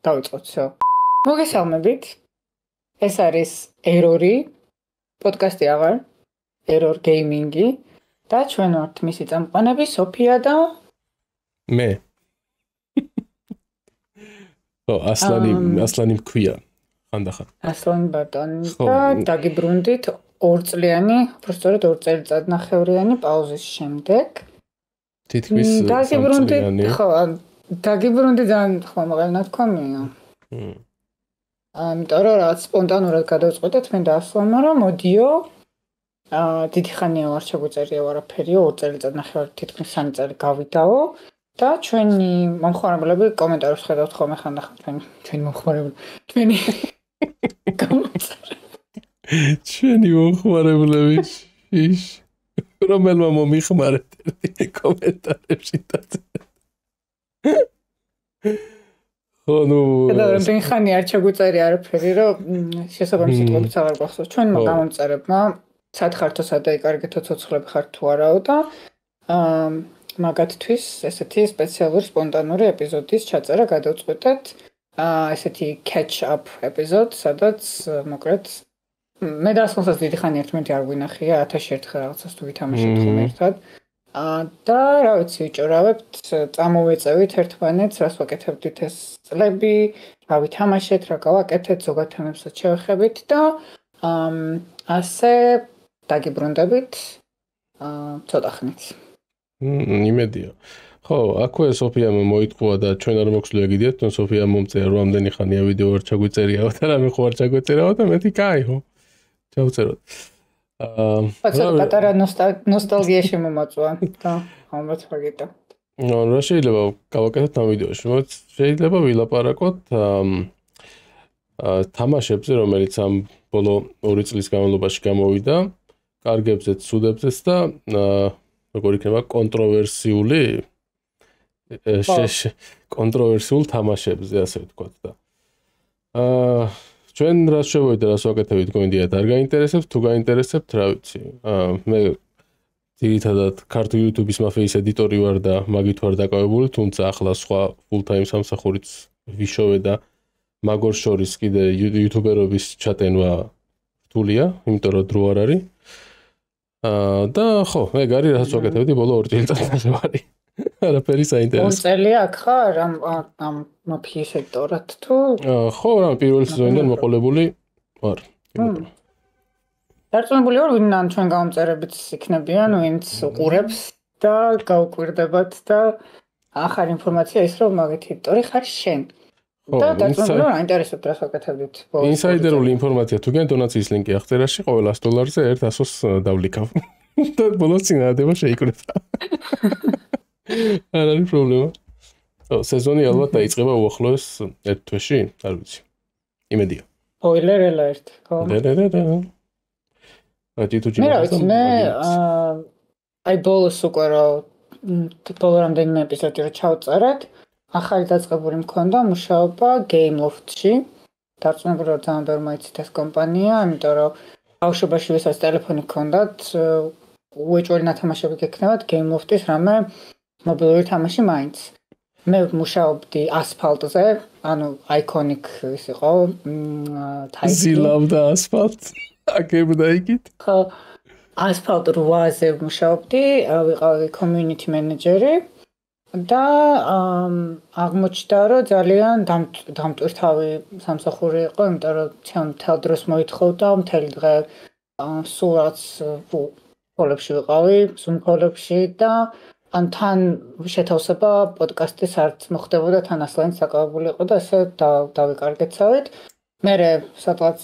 დავიწყოთ всё. მოგესალმებით. ეს არის ერორი, პოდკასტი აღარ, ერორ გეიმინგი და ჩვენ ვართ მისი წამყვანები სოფია და მე. ასლანი მქვია. ხანდახან. ასლანი ბატონი და დაგიბრუნდით 2 წლიანი, უბრალოდ 2 წელიწადნახევრიანი პაუზის შემდეგ. თითქმის დაგიბრუნდით, ხო, დაგიბრუნდით ძალიან ხომაღალი ნათქვამია. იმიტომ რომ რაღაც სპონტანურად გადავწყვეტეთ მე და ასლანმა რომ მოდიო. დიდი ხანია არ შეგვეწერია არაფერიო, 2 წელიწადნახევარი თითქმის 3 წელი გავიდაო და ჩვენი მომხმარებლები კომენტარებს ხედავთ ხოლმე ხანდახან ჩვენი მომხმარებლები, ჩვენი ჩვენი მომხმარებლები ის რომელმა მომიხმარეთ კომენტარებში დაწერეთ. და რამე ხანი არ ჩაგვიწერია არაფერი რომ შესაბამის სიტყვებიც აღარ გახსოვს. ჩვენმა გამომწერებმა სათხართო სადაიკარგეთო ცოცხლები ხართ თუ არაო და მაგათთვის ესეთი სპეციალური სპონტანური ეპიზოდის ჩაწერა გადავწყვეტეთ. ესეთი catch up episode, სადაც მოკლედ მე და ასლანსაც დიდი ხანი ერთმანეთი არ გვინახია, 1000 ერთხელ რაღაცას თუ ვითამაშეთ ხოლმე ერთად. და რა ვიცი, ვიჭურავებთ, წამოვეწევით ერთმანეთს, რას ვაკეთებდით ეს წლები, რა ვითამაშეთ, რა გავაკეთეთ, ზოგად თემებსაც შევეხებით და ასე დაგიბრუნდებით ცოტა ხნით. იმედია. ხო, აქვე სოფიამ მოიტყუა და ჩვენ არ მოგვსვლია გიდიათ, თუნ სოფიამ მომწერა რომ ამდენი ხანია ვიდეო არ ჩაგვიწერიაო და რამე ხო არ ჩაგვეწერიაო და მეთი კაი ხო. ჩავწეროთ. პატარა ნოსტალგიაში მომაწვა და ამბობთ მაგიტო. რა შეიძლება გავაკეთოთ ამ ვიდეოში? შეიძლება ვილაპარაკოთ თამაშებზე, რომელიც ამ ბოლო 2 წლის განმავლობაში გამოვიდა, კარგებზეც, ცუდებზეც და როგორ იქნება კონტროვერსიული კონტროვერსიულ თამაშებზე, ასე ვთქვათ და ჩვენ რას შევიდეთ, რას ვაკეთებთ, გონდიათ არ გაინტერესებთ, თუ გაინტერესებთ, რა ვიცი. მე ძირითადად ქართულ YouTube-ის მაფიის ედიტორი ვარ და მაგით ვარ დაკავებული, თუმცა ახლა სხვა full time სამსახურიც ვიშოვე და მაგორ შორის კიდე YouTuber-ობის ჩატენვა რთულია, იმიტომ რომ დრო არ არის. და ხო, მე გარი რაც ვაკეთებდი ბოლო 2 წელიწადში. არაფერი საინტერესო. 2 წელი აქ ხარ ამ მაფიის ედიტორად თუ? ხო, რა პირველი სეზონიდან მოყოლებული ვარ. დარწმუნებული ვარ, ვინ ჩვენ გამომწერებიც იქნებიან, ვინც უყურებს და გაუკვირდებათ და ახალ ინფორმაცია ის რომ მაგეთი ედიტორი ხარ შენ. და დარწმუნებული ვარ, აინტერესებთ რას ვაკეთებდით. ინსაიდერული ინფორმაცია თუ გენ დონაციის ლინკი აღწერაში ყოველ $100-ზე 100-ს დავლიქავ. და ბოლოს წინადადება შეიკრება. არ არის პრობლემა. სეზონი ალბათ დაიწყება უახლოეს 1 თვეში, არ ვიცი. იმედია. სპოილერ alert, ხო? მე აი ბოლოს უკვე ბოლო რამდენიმე ეპიზოდი რო ჩავწერეთ, ახალი დაწყებული მქონდა მუშაობა Game Loft-ში. დარწმუნებული ვარ ძალიან ბევრი მაიცით ეს კომპანია, იმიტომ რომ ბავშვობაში ვისაც ტელეფონი ჰქონდათ, უეჭველი ნათამაშები გექნებათ Game Loft-ის რამე მობილური თამაში მაინც. მე მუშაობდი ასფალტზე, ანუ iconic ის იყო, ზილავდა ასფალტ. აკებდა იქით. ხო, ასფალტ 8-ზე მუშაობდი, ვიყავი community manager-ი და აღმოჩნდა რომ ძალიან დამტვირთავი სამსახური იყო, იმიტომ რომ მთელ დროს მოითხოვდა, მთელი დღე სულ რაც კოლებში ვიყავი, Zoom კოლებში და ან თან შეთავსება პოდკასტის არც მოხდებოდა, თან ასლანი საკავებული იყო და ესე დავიკარგեցავით. მე სადღაც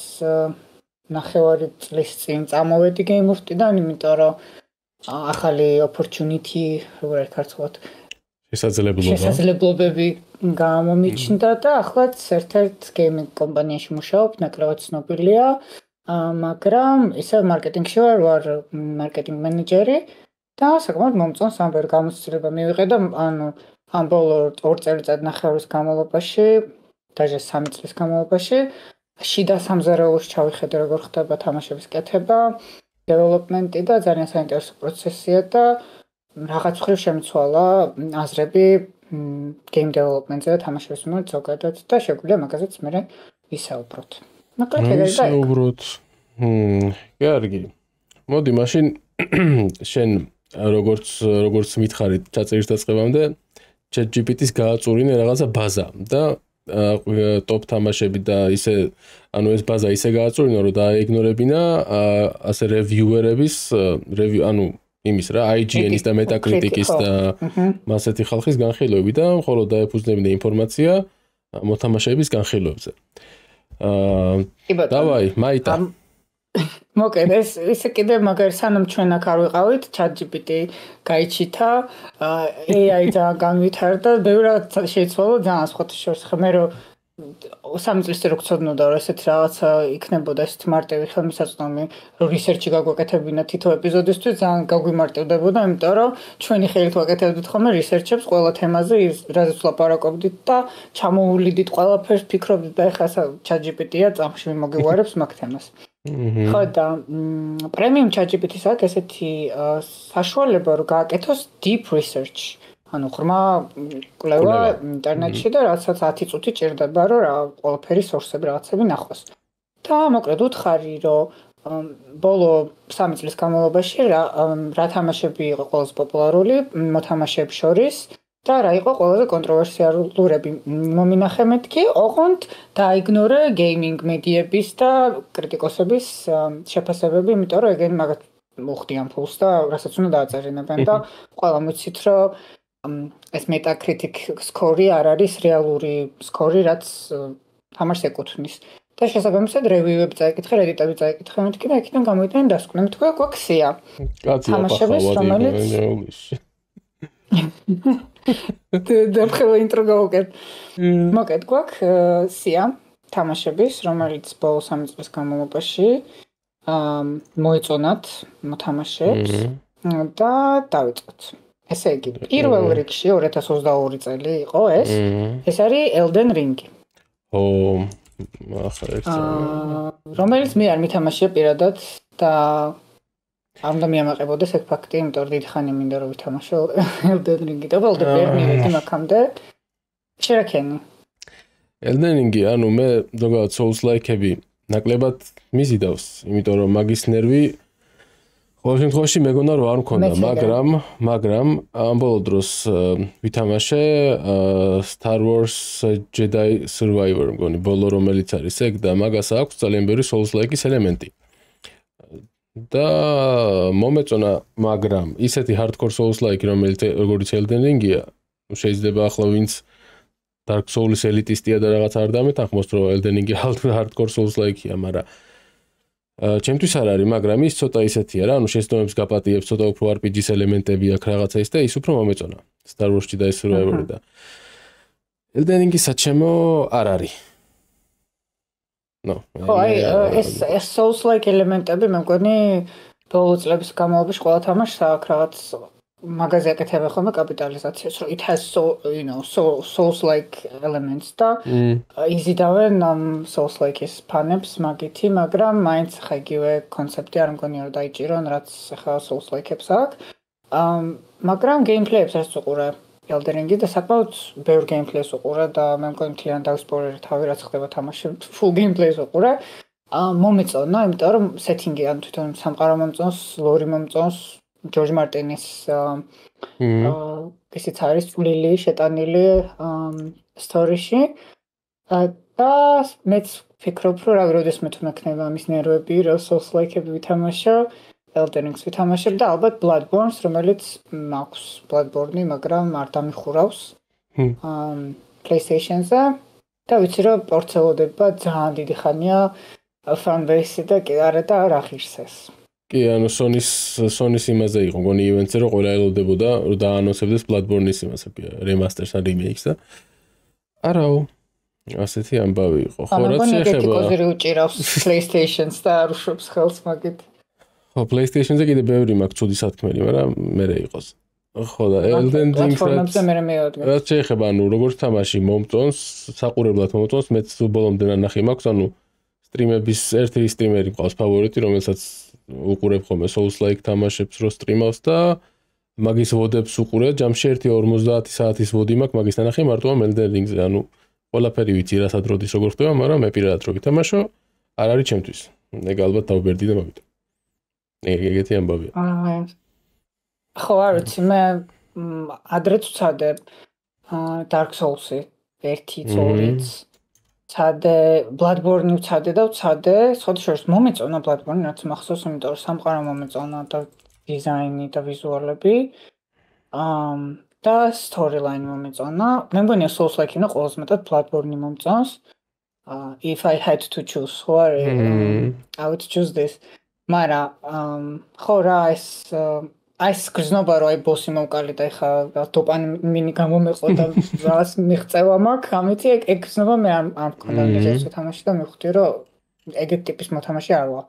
ნახევარი წლის წინ წამოვედი Game Loft-დან, იმიტომ რომ ახალი opportunity, როგორ ერთხელ შესაძლებლობები გამომიჩნდა და ახლაც ერთ-ერთ gaming კომპანიაში მუშაობ, ნაკლებად ცნობილია, მაგრამ ისევ მარკეტინგში ვარ მარკეტინგ მენეჯერი და საკმაოდ მომწონს ამ ბევრი გამოცდილება მივიღე და ანუ ამ ბოლო 2 წელიწადნახევრის განმავლობაში, დაჟე 3 წლის განმავლობაში შიდა სამზარეულოში ჩავიხედე როგორ ხდება თამაშების კეთება, დეველოპმენტი და ძალიან საინტერესო პროცესია და რაღაც მხრივ შემცვალა აზრები game development-ზე და თამაშების მიმართ ზოგადად და შეგვიძლია მაგაზეც მე ვისაუბროთ. მოკლედ ეგრე და ვისაუბროთ. კარგი. მოდი მაშინ შენ როგორც მითხარით ჩაწერის დაწყებამდე ChatGPT-ს გააწურინე რაღაცა ბაზა და ტოპ თამაშები და ისე ანუ ეს ბაზა ისე გააწურინო რომ დაეგნორებინა ასე რევიუერების ანუ იმის რა IGN-ის და Metacritic-ის და მასეთი ხალხის განხილვები და მხოლოდ დაეფუძნებინა ინფორმაცია მოთამაშეების განხილვებზე. დავაი, მაიტა. მოკლედ ესე კიდე მაგარ სანამ ჩვენ აქ არ ვიყავით ChatGPT გაიჩითა AI ძალიან განვითარდა ბევრად შეიცვალა ძალიან სხვათა შორის მე რომ 3 წლის წინ რო გწოდნოდა რომ ესეთ რაღაცა იქნებოდა ესეთ მარტივი ხელმისაწვდომი რომ რისერჩი გაგვეკეთებინა თითო ეპიზოდისთვის ძალიან გაგვიმარტივდებოდა იმიტომ რომ ჩვენი ხელით ვაკეთებდით ხოლმე რისერჩებს ყველა თემაზე რაზეც ვლაპარაკობდით და ჩამოვლიდით ყველაფერს ფიქრობდით და ეხლა ChatGPT-ია წამში მოგიგვარებს მაგ თემას ხო და პრემიუმ ChatGPT-ს აქვს ესეთი საშუალება რომ გააკეთოს deep research ანუ ხმა კვლევა ინტერნეტში და რაღაცა 10 წუთი ჭირდება რომ რა ყველაფერი სორსები რაღაცები ნახოს. და მოკლედ უთხარი რომ ბოლო 3 წლის განმავლობაში რა თამაშები იყო ყველაზე პოპულარული მოთამაშეებს შორის და რა იყო ყველაზე კონტროვერსიულურები. მომინახე მეთქი, ოღონდ დაიგნორე გეიმინგ მედიების და კრიტიკოსების შეფასებები, იმიტომ რომ ეგენი მაგათ მოხდიან ფულს და რასაც უნდა დააწერინებენ და ყველა მიცით რომ ეს Metacritic score არ არის რეალური score, რაც თამაშს ეკუთვნის. და შესაბამისად რევიუები წაიკითხე, Reddit-ები წაიკითხე, მეთქი და იქიდან გამოვიდნენ დასკვნა. მეთქი გვაქვს-ია. თამაშების რომელიც და ინტრო გავუკეთ. მოკეთ გვაქვს-ია თამაშების, რომელიც ბოლო 3 წლის განმავლობაში მოეწონათ მოთამაშეებს და დავიწყოთ. ესე იგი, პირველ რიგში 2022 წელი იყო ეს. ეს არის Elden Ring. რომელიც მე არ მითამაშია პირადად და არ უნდა მიამაყებოდეს ეგ ფაქტი, იმიტომ რომ დიდი ხანი მინდა რომ ვითამაშო Elden Ring-ი და ვალდა პერნი ვედი მაგამდე. შერაქენი. Elden Ring-ი, ანუ მე ზოგადად Souls-like-ები ნაკლებად მიზიდავს, იმიტომ რომ მაგის ნერვი ყოველ შემთხვევაში მეგონა რომ არ მქონდა, მაგრამ ამ ბოლო დროს ვითამაშე Star Wars Jedi Survivor მგონი ბოლო რომელიც არის ეგ და მაგას აქვს ძალიან ბევრი Souls-like-ის ელემენტი. და მომეწონა, მაგრამ ისეთი hardcore Souls-like როგორც Elden Ring-ია, შეიძლება ახლა ვინც Dark Souls ელიტისტია და რაღაც არ დამეთანხმოს რომ Elden Ring-ი hardcore Souls-like-ია, მაგრამ ჩემთვის არ არის, მაგრამ ის ცოტა ისეთია რა, ანუ შეცდომებს გაპატიებს, ცოტა უფრო RPG-ის ელემენტები აქვს რაღაცა ის და ის უფრო მომეწონა. Star Wars Jedi Survivor და Elden Ring-ი საჩემო არ არის. ეს Souls-like ელემენტები მე მგონი ბოლო წლების განმავლობაში ყველა თამაშს აქვს რაღაც მაგაზე აკეთებენ ხოლმე კაპიტალიზაციას, რომ it has Souls-like elements და იზიდავენ Souls-like-ის ფანებს მაგითი, მაგრამ მაინც ხა იგივე კონცეპტი არ მგონია რომ დაიჭირონ, რაც ხა Souls-like-ებს აქვს. მაგრამ gameplay-ებს რაც უყურე Elden Ring-ი და საკმაოდ ბევრ gameplay-ს უყურე და მე მგონი მთლიან დავსპოილერე თავი რაც ხდება თამაში full gameplay-ს უყურე. მომეწონა, იმიტომ რომ setting-ი ან თვითონ სამყარო მომწონს, lore მომწონს, ჯორჯ მარტინის ისიც არის წვლილი შეტანილი სტორიში და მეც ფიქრობ რომ რა როდესმე თუ მექნება ამის ნერვები რომ Souls-like-ები ვითამაშო Elden Ring-ს ვითამაშებ და ალბათ Bloodborne-ს რომელიც მაქვს Bloodborne-ი მაგრამ არ დამიხურავს PlayStation-ზე და ვიცი რომ პორცელოდება ძალიან დიდი ხანია fanbase-ი და კი არა და არ აღირსეს კი, ანუ Sony-ს იმაზე იყო, მგონი ივენტზე რომ ყველა ელოდებოდა, რომ დაანონსებდეს Bloodborne-ის იმას, remasters და remakes და არაო, ასეთი ამბავი იყო. ხო, რაც შეეხება კრიტიკოსი უჭირავს PlayStation-ს და არ უშვებს ხელს მაგით. ხო, PlayStation-ზე კიდე ბევრი მაქვს ცუდი სათქმელი, მაგრამ მერე იყოს. ხო და Elden Ring-ს რაც შეეხება, ანუ როგორც თამაში მომწონს, საყურებლად მომწონს, მეც ბოლომდე ნახი მაქვს, ანუ სტრიმების ერთი სტრიმერი მყავს ფავორიტი, რომელსაც უყურებ ხოლმე Souls-like თამაშებს რო სტრიმავს და მაგის ვოდებს უყურე, ჯამში 1:50 საათის ვოდი მაქვს მაგის თანახი მარტო ამ Elden Ring-ზე, ანუ ყველაფერი ვიცი რა სადროდის როგორ ხდება, მაგრამ მე პირადად რო გითამაშო, არ არის ჩემთვის. ეგ ალბათ დავბერდი და მაგით. ეგეთი ამბავია. ხო, არ ვიცი, მე ადრეც ვცადე Dark Souls-ი 1-2-იც. ვცადე Bloodborne-ი ვცადე და ვცადე, სხვათა შორის მომეწონა Bloodborne, რაც მახსოვს, იმიტომ რომ სამყარო მომეწონა და დიზაინი და ვიზუალები. და storyline მომეწონა. მე მგონია Souls-like უნდა ყველაზე მეტად Bloodborne-ი მომწონს. If I had to choose, I would choose this. მაგრამ ხო რა ეს გრძნობა რომ აი ბოსი მომკალი და ეხა დოპამინი გამომეყო და რაღაც მიღწევა მაქვს, ამითი ეგ გრძნობა მე არ მქონდა ეს თამაში და მივხვდი რომ ეგეთ ტიპის მოთამაშე არ ვარ.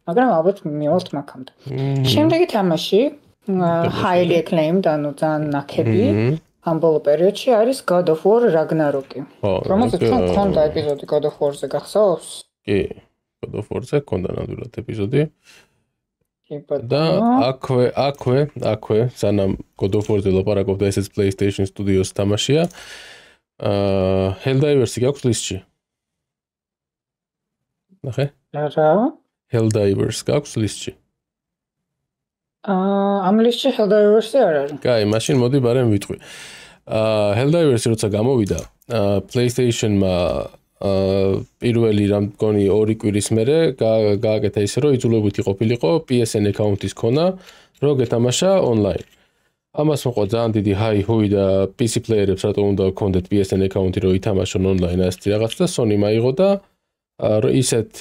მაგრამ ალბათ მივალთ მაგამდე. შემდეგი თამაში highly acclaimed, ანუ ძალიან ნაკები ამ ბოლო პერიოდში არის God of War Ragnarok-ი. რომელზეც მქონდა ეპიზოდი God of War-ზე გახსოვს? კი, God of War-ზე მქონდა ნამდვილად ეპიზოდი. და აქვე სანამ God of War-ზე ლაპარაკობდა, ესეც PlayStation Studios თამაშია. Helldivers-ი გაქვს ლისტში? ნახე? რა? Helldivers გაქვს ლისტში? ამ ლისტში Helldivers-ი არ არის. კაი, მაშინ მოდი ბარემ ვიტყვი. Helldivers-ი როცა გამოვიდა, PlayStation-მა პირველი რამ მგონი 2 კვირის მერე გააკეთა ისე რომ იძულებითი ყოფილიყო PSN account-ის ქონა, რომ გეთამაშა online. ამას მოყვა ძალიან დიდი ჰაი-ჰუი და PC player-ებს რატომ უნდა გქონდეთ PSN account-ი რომ ითამაშონ online ასეთი რაღაც და Sony მაიღო და ისეთ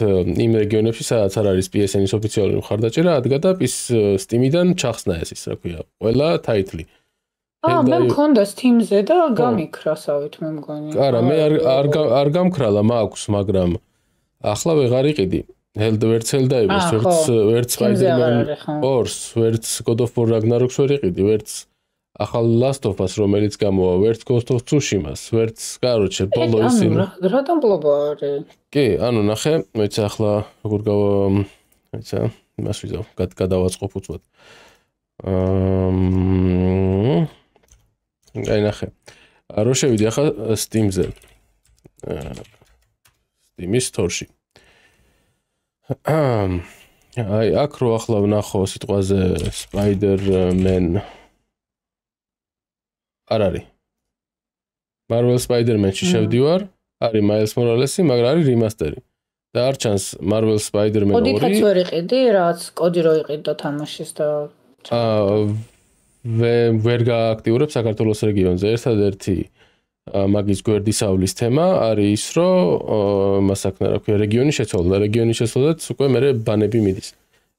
იმ რეგიონებში სადაც არ არის PSN-ის ოფიციალური მხარდაჭერა, ადგა და Steam-დან ჩახსნა ეს ის რა ქვია, ყველა ტაიტლი. მე მქონდა Steam-ზე და გამიქრასავით მე მგონი. არა, მე არ გამქრალა, მაქვს, მაგრამ ახლა ვეღარ იყიდი. ვერც Helldivers, ვერც Spider-Man 2-ს, ვერც God of War Ragnarok-ს ვერ იყიდი, ვერც ახალ Last of Us, რომელიც გამოვა, ვერც Ghost of Tsushima-ს, ვერც, короче, ბოლო ისინი. რატომ ბლობა არის? კი, ანუ ნახე, მეც ახლა როგორ ეცა, იმას ვიზავ, გადავაწყობ უცბად. აი ნახე. რო შევიდი ახლა Steam-ზე. Steam-ის store-ში. აი აქ რო ახლა ვნახო სიტყვაზე Spider-Man არ არის. Marvel Spider-Man-ში შევდივარ, არის Miles Morales-ი, მაგრამ არის remaster-ი. და არ ჩანს Marvel Spider-Man 2. კოდითაც ვერ იყიდი, რაც კოდი რო იყიდო თამაშის და ვერ გააქტიურებ საქართველოს რეგიონზე. ერთადერთი მაგის გვერდისავლის თემა არის ის, რომ მასაკნა რა ქვია, რეგიონი შეცვალა. რეგიონი შეცვალაც უკვე მე ბანები მიდის.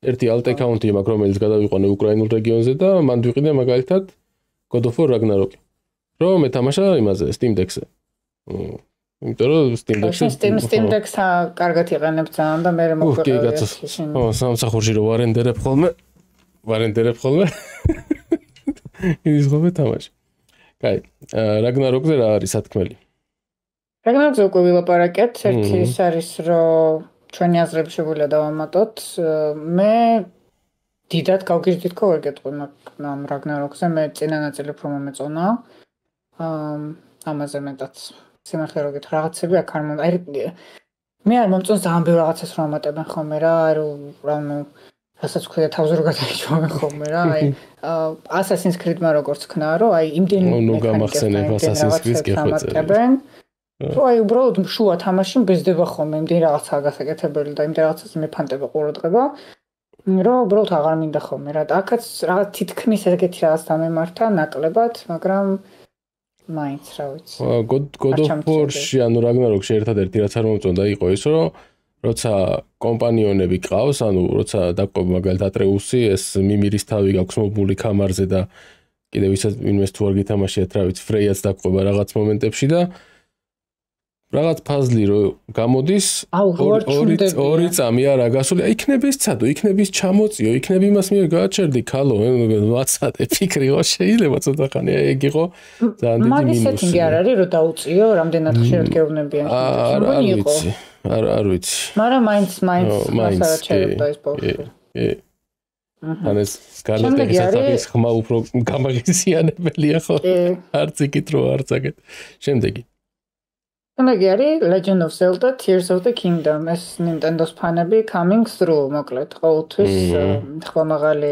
ერთი alt account-ი მაქვს, რომელიც გადავიყვანე უკრაინულ რეგიონზე და მან ვიყიდე მაგალითად God of War Ragnarok. რომ მეთამაშა იმაზე Steam Deck-ზე. იმიტომ რომ Steam Deck-ს კარგად იყენებ ძალიან და მე მოგვიყევი. ხო, სამსახურში რო ვარენდერებ ხოლმე. ის ხომ თამაში. კაი, Ragnarok-ზე რა არის სათქმელი? Ragnarok-ზე უკვე ვილაპარაკეთ, ერთი ის არის, რომ ჩვენი აზრები შეგვიძლია დავამატოთ. მე დიდად გავგიჟდით ხო ვერ გეტყვი ამ Ragnarok-ზე, მე წინა ნაწილი უფრო მომეწონა. ამაზე მეტად სიმართლე რო გითხრა, რაღაცები აქ არ მომწონს. მე არ მომწონს ძალიან ბევრ რაღაცას რომ ამატებენ ხოლმე რა, რომ რასაც ქვია თავზე რო გადაიჭვამენ ხოლმე რა, აი Assassin's Creed-მა როგორც ქნა, რომ აი იმდენი გამახსენებ Assassin's Creed-ს გეხვეწები. თუ აი უბრალოდ შუა თამაში მბეზდება ხოლმე, იმდენი რაღაცაა გასაკეთებელი და იმდენი რაღაცას მეფანტება ყურადღება, რომ უბრალოდ აღარ მინდა ხოლმე რა. აქაც რაღაც თითქმის ეგეთი რაღაც დამემართა ნაკლებად, მაგრამ მაინც რა ვიცი. God of War-ში ანუ Ragnarok-ში ერთადერთი რაც არ მომწონდა იყო ის, რომ როცა კომპანიონები ყავს, ანუ როცა დაყვება მაგალითად Atreus-ი, ეს მიმირის თავი გაქვს მობული კამარზე და კიდევ ვისაც ვინმეს თუ არ გითამაშიათ, რა ვიცი, Freya-ც დაყვება რაღაც მომენტებში და რაღაც ფაზლი რო გამოდის, ორი წამი არა გასული, იქნება ის ცადო, იქნება ის ჩამოწიო, იქნება იმას მიერ გააჩერდი ქალო, ვაცადე ფიქრი ხო შეიძლება ცოტა ხანი ეგ იყო ძალიან დიდი მინუსი. მაგის სეტინგი არ არის რომ დაუწიო, რამდენად ხშირად გეუბნებიან. არ ვიცი. მაგრამ მაინც მასალა ჩერებდა ეს ბოლოს. თან ეს გარდატეხის ასაკის ხმა უფრო გამაღიზიანებელია ხო? არც იქით რო არც აგეთ. შემდეგი. შემდეგი არის Legend of Zelda Tears of the Kingdom. ეს Nintendo-s ფანები coming through, მოკლედ, ყოველთვის ხმამაღალი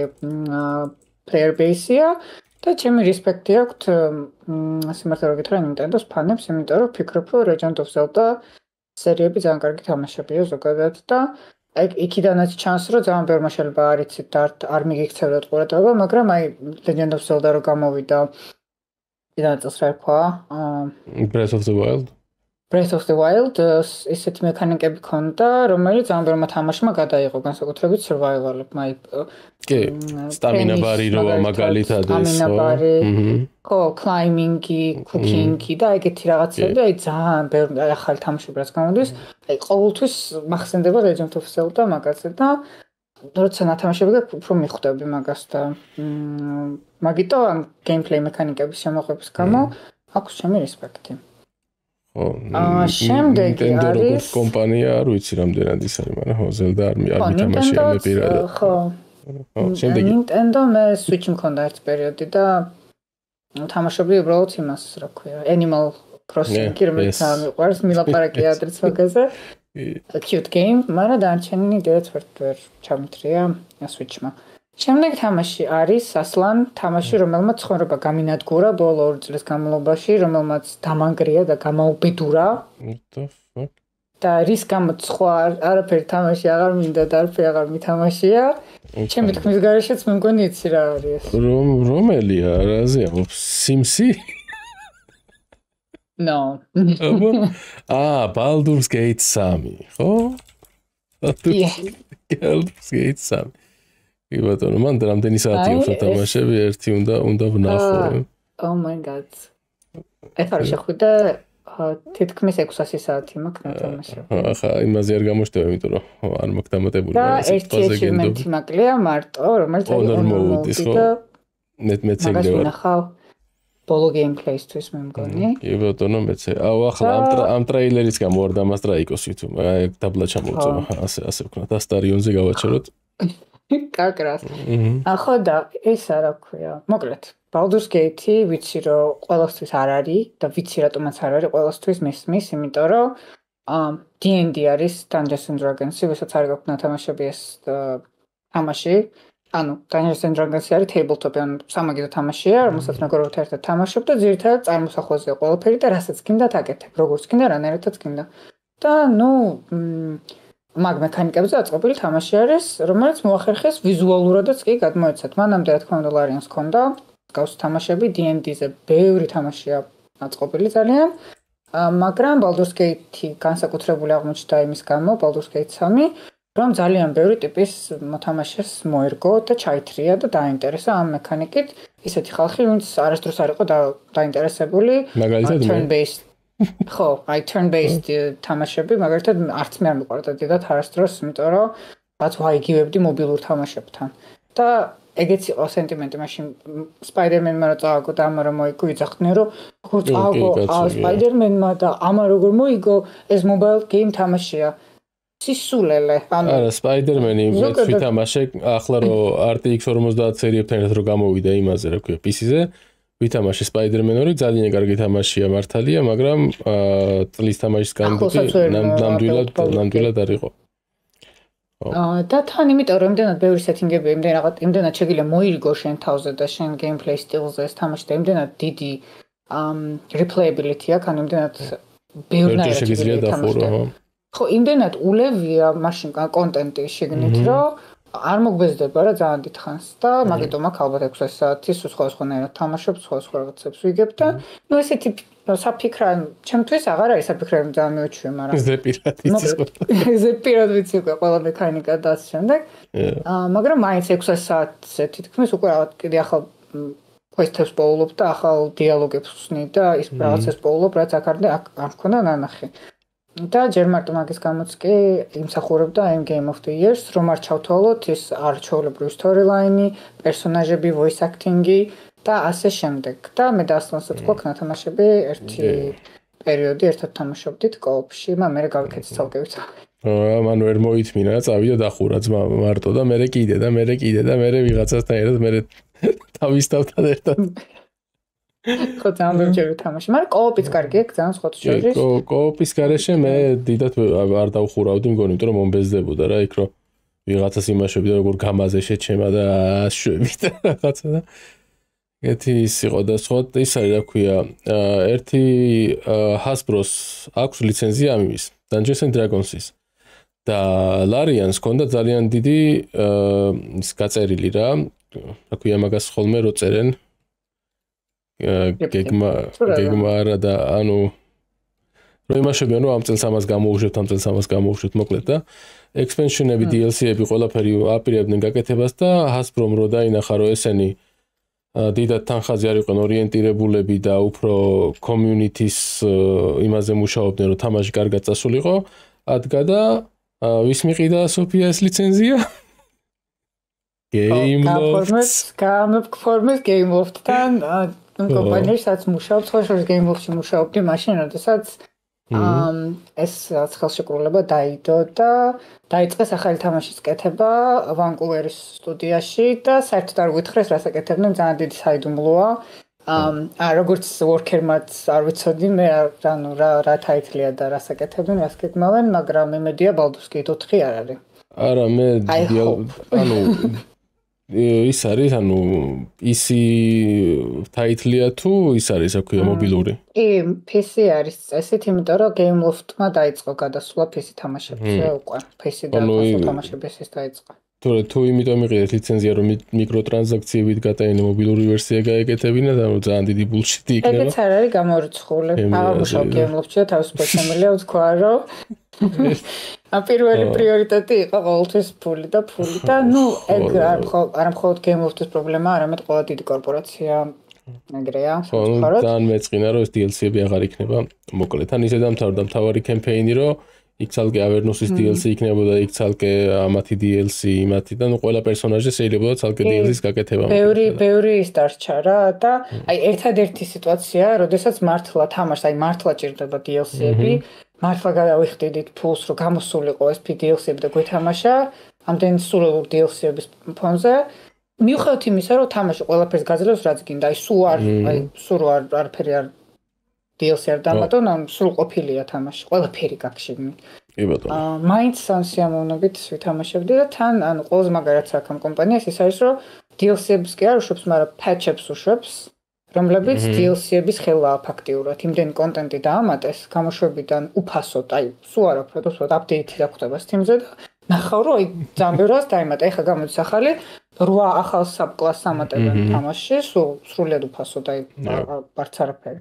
player base-ია და ჩემი რესპექტი აქვს სიმართლე რომ გითხრა Nintendo-s ფანებს, იმიტომ რომ ვფიქრობ, რომ Legend of Zelda სერიები ძალიან კარგი თამაშებია ზოგადად და იქიდანაც ჩანს, რომ ძალიან ბევრმა შეიძლება არ იცით და არ მიგიქცევრდეთ ყურადღება, მაგრამ აი Legend of Zelda რო გამოვიდა იქიდან წელს რა თქვა? Breath of the Wild. Breath of the Wild ისეთი მექანიკები ქონდა, რომელიც ძალიან ბევრმა თამაშმა გადაიღო, განსაკუთრებით survival-ებმა. კი, stamina bar-ი როა მაგალითად ეს, ხო, climbing-ი, cooking-ი და ეგეთი რაღაცები, აი ძალიან ბევრი ახალი თამაშები რაც გამოდის, აი ყოველთვის მახსენდება Legend of Zelda მაგაზე და როცა ნათამაშები გაქვს, უფრო მიხვდები მაგას და მაგიტო ამ gameplay მექანიკების შემოღების გამო აქვს ჩემი რესპექტი. შემდეგი არის კომპანია, არ ვიცი რამდენად ის არის, მაგრამ ხო, Zelda არ მითამაშია მე პირადად. ხო. შემდეგი Nintendo მე Switch მქონდა ერთ პერიოდი და თამაშობდი უბრალოდ იმას, რა ქვია, Animal Crossing-ი, რომელიც მიყვარს, მილაპარაკე ადრეც მაგაზე. Cute game, მაგრამ დანარჩენი დედაც ვერ ჩამოთრია Switch-მა. შემდეგი თამაში არის Aslan, თამაში, რომელმაც ცხოვრება გამინადგურა ბოლო 2 წლის განმავლობაში, რომელმაც დამანგრია და გამაუბედურა. What the fuck? და რის გამოც სხვა არაფერი თამაში აღარ მინდა და არაფერი აღარ მითამაშია. ჩემი თქმის გარეშეც მე მგონი იცი რა არის ეს. რომელია, რაზეა? Sims-ი? No. Baldur's Gate 3, ხო? Baldur's Gate 3. კი ბატონო, მან რამდენი საათი აქვს თამაშები, ერთი უნდა ვნახო. Oh my god. ეს არის შეხვიდა თითქმის 600 საათი მაქვს ნათამაშები. ახლა იმაზე არ გამოჩნდება, იმიტომ რომ არ მაქვს დამატებული, მაგრამ ეს ფაზა გენდობ. მაკლია მარტო, რომელიც Honor Mode-ის ხო? მეც ეგრევე. ნახავ ბოლო gameplay-ისთვის მე მგონი. კი ბატონო, მეც. აუ ახლა ამ ტრეილერის გამო არ დამასტრაიკოს YouTube. აი დაბლა ჩამოვწვა, ასე ვქნა და სტარიონზე გავაჩეროთ. კაკრას. ახლა და ეს რა ქვია. მოკლედ, Baldur's Gate-ი ვიცი რომ ყველასთვის არ არის და ვიცი რატომაც არ არის ყველასთვის მესმის, იმიტომ რომ D&D არის Dungeons and Dragons-ი, ვისაც არ გაქვთ ნათამაშები ეს თამაში. ანუ Dungeons and Dragons-ი არის tabletop-ი, ანუ სამაგიდო თამაშია, რომელსაც მეგობრებთან ერთად თამაშობ და ძირითადად წარმოსახვეზეა ყველაფერი და რასაც გინდათ აკეთებ, როგორც გინდა, რანაირადაც გინდა. და მაგ მექანიკებზე აწყობილი თამაში არის, რომელიც მოახერხეს ვიზუალურადაც კი გადმოეცათ. მანამდე რა თქმა უნდა Larians ჰქონდა გავს თამაშები D&D-ზე ბევრი თამაშია აწყობილი ძალიან, მაგრამ Baldur's Gate-ი განსაკუთრებული აღმოჩნდა იმის გამო, Baldur's Gate 3, რომ ძალიან ბევრი ტიპის მოთამაშეს მოერგო და ჩაითრია და დაინტერესა ამ მექანიკით. ისეთი ხალხი, ვინც არასდროს არ იყო დაინტერესებული turn-based ხო, აი turn-based თამაშები, მაგალითად არც მე არ მიყვარდა დიდად არასდროს, იმიტომ რომ რაც ვაიგივებდი მობილურ თამაშებთან. და ეგეც იყო სენტიმენტი მაშინ Spider-Man-მა რო წააგო და ამა რომ მოიგო იძახდნენ რომ როგორ წააგო Spider-Man-მა და ამა როგორ მოიგო ეს mobile game თამაშია. სისულელე. არა, Spider-Man-ი მეც ვითამაშე, ახლა რო RTX 50 სერიებთან ერთად რო გამოვიდა იმაზე, რა ქვია, PC-ზე, ვითამაშე Spider-Man 2, ძალიან კარგი თამაშია მართალია, მაგრამ წლის თამაშის განმავლობაში ნამდვილად არ იყო. და თან იმიტომ რომ იმდენად ბევრი სეტინგები, იმდენად შეგიძლია მოირიგო შენ თავზე და შენ gameplay სტილზე ეს თამაში და იმდენად დიდი replayability აქვს, ანუ იმდენად ბევრნაირად შეგიძლია დახურო. ხო, იმდენად ულევია მაშინ კონტენტი შეგნით, რომ არ მოგბეზდება რა ძალიან დიდხანს და მაგიტომ აქ ალბათ 600 საათი სხვადასხვანაირად თამაშობ, სხვადასხვა რაღაცებს ვიგებ და ნუ ესეთი საფიქრა ჩემთვის აღარ არის საფიქრა რომ ძალიან მეუჩვე, მაგრამ ზეპირად ვიცი უკვე ყველა მექანიკა და ასე შემდეგ. მაგრამ მაინც 600 საათზე თითქმის უკვე რაღაც კიდე ახალ quest-ებს პოულობ და ახალ დიალოგებს ვხსნი და ის რაღაცებს პოულობ, რაც აქ არ მქონდა ნანახი. და ჯერ მარტო მაგის გამოც კი იმსახურებდა იმ Game of the Year-ს, რომ არ ჩავთვალოთ ის არჩეულებრივი storyline-ი, პერსონაჟები, voice acting-ი და ასე შემდეგ. და მე და Aslan-საც გვაქვს ნათამაშები ერთი პერიოდი ერთად თამაშობდით კოოპში, მაგრამ მე გავიქეცი ცალკე ვიცი. მან ვერ მოითმინა, წავიდა დახურა ძმა მარტო და მერე კიდე და მერე ვიღაცასთან ერთად მერე თავისთავთან ერთად. ხო ძალიან ბევრი თამაში, მაგრამ კოოპიც კარგი აქვს ძალიან სხვა შორის. კოოპის გარეშე მე დიდად არ დავხურავდი მგონი, იმიტომ რომ მომბეზდებოდა რა იქ რომ ვიღაცას იმაშები და როგორ გამაზე შეჩემა და შვები და რაღაცა და ერთი ის იყო და სხვა ის არის რა ქვია ერთი Hasbro-ს აქვს ლიცენზია ამის Dungeons and Dragons-ის და Larians ჰქონდა ძალიან დიდი ის გაწერილი რა ქვია მაგას ხოლმე რო წერენ გეგმა არა და ანუ რომ იმაშებიან რომ ამ წელს ამას გამოუშვებთ მოკლედ და expansion-ები DLC-ები ყველაფერი აპირებდნენ გაკეთებას და Hasbro-მ რო დაინახა რომ ესენი დიდად თანხაზე არ იყვნენ ორიენტირებულები და უფრო community-ის იმაზე მუშაობდნენ რომ თამაში კარგად წასულიყო ადგა და ვის მიყიდა Sofia-ს ლიცენზია გამოფორმეს Game Loft-თან კომპანიასაც მუშაობს ხო შორის Game Loft-ში მუშაობდი მაშინ როდესაც ეს ხელშეკრულება დაიდო და დაიწყეს ახალი თამაშის კეთება ვანკუვერის სტუდიაში და საერთოდ არ გითხრეს რას აკეთებდნენ ძალიან დიდი საიდუმლოა როგორც worker-მაც არ ვიცოდი მე რა ტაითლია და რას აკეთებდნენ რას გეგმავენ მაგრამ იმედია Baldur's Gate 4 არ არის არა მე ანუ ის არის ანუ PC ტაითლია თუ ის არის რა ქვია მობილური კი PC არის წესით იმიტომ რომ Game Loft-მა დაიწყო გადასვლა PC თამაშებზე უკვე PC და თამაშების ის დაიწყო თუ იმიტომ მიყიდეთ ლიცენზია რომ მიკროტრანზაქციებით გატაინე მობილური ვერსია გაეკეთებინა და ძალიან დიდი ბულშიტი იქნება ეგეც არ არის გამორიცხული აღნიშნავ Game Loft-ში თავისუფლად შემიძლია ვთქვა რომ პირველი პრიორიტეტი იყო ყოველთვის ფული და ნუ ეგ არ მხოლოდ Game Loft-ის პრობლემა, არამედ ყველა დიდი კორპორაცია ეგრეა. ძალიან მეწყინა რომ ეს DLC-ები აღარ იქნება. მოკლედ, თან ისე დამთავრდა მთავარი კემპეინი, რომ იქ ცალკე Avernus-ის DLC იქნებოდა, იქ ცალკე ამათი DLC იმათი და ნუ ყველა პერსონაჟი შეიძლება ცალკე DLC-ს გაკეთება. ბევრი ის დარჩა რა და აი ერთადერთი სიტუაცია, როდესაც მართლა თამაშს, აი მართლა ჭირდება DLC-ები მართლა გადავიხდიდით ფულს რომ გამოსულიყო ეს DLC-ები და გვეთამაშა ამდენ სულ DLC-ების ფონზე მიუხედავად იმისა რომ თამაში ყველაფერს გაძლევს რაც გინდა აი სულ არაფერი არ DLC არ დამატონ ამ სულ ყოფილია თამაში ყველაფერი გაგშიგნი კი ბატონო მაინც სანსიამოვნებით ვითამაშებდი და თან ანუ ყველაზე მაგარად აქ ამ კომპანიას ის არის რომ DLC-ებს კი არ უშვებს მაგრამ patch-ებს უშვებს რომლებიც DLC-ების ხელაა ფაქტიურად. იმდენი კონტენტი დაამატეს გამოშვებიდან უფასოდ, აი, სულ არაფრად, უბრალოდ აპდეიტი დაგხვდება Steam-ზე და ნახავ რომ აი ძალიან ბევრს დაიმატა. ეხლა გამოდის ახალი 8 ახალ საბკლასს ამატებენ თამაშში, სრულიად უფასოდ, აი, არც არაფერი.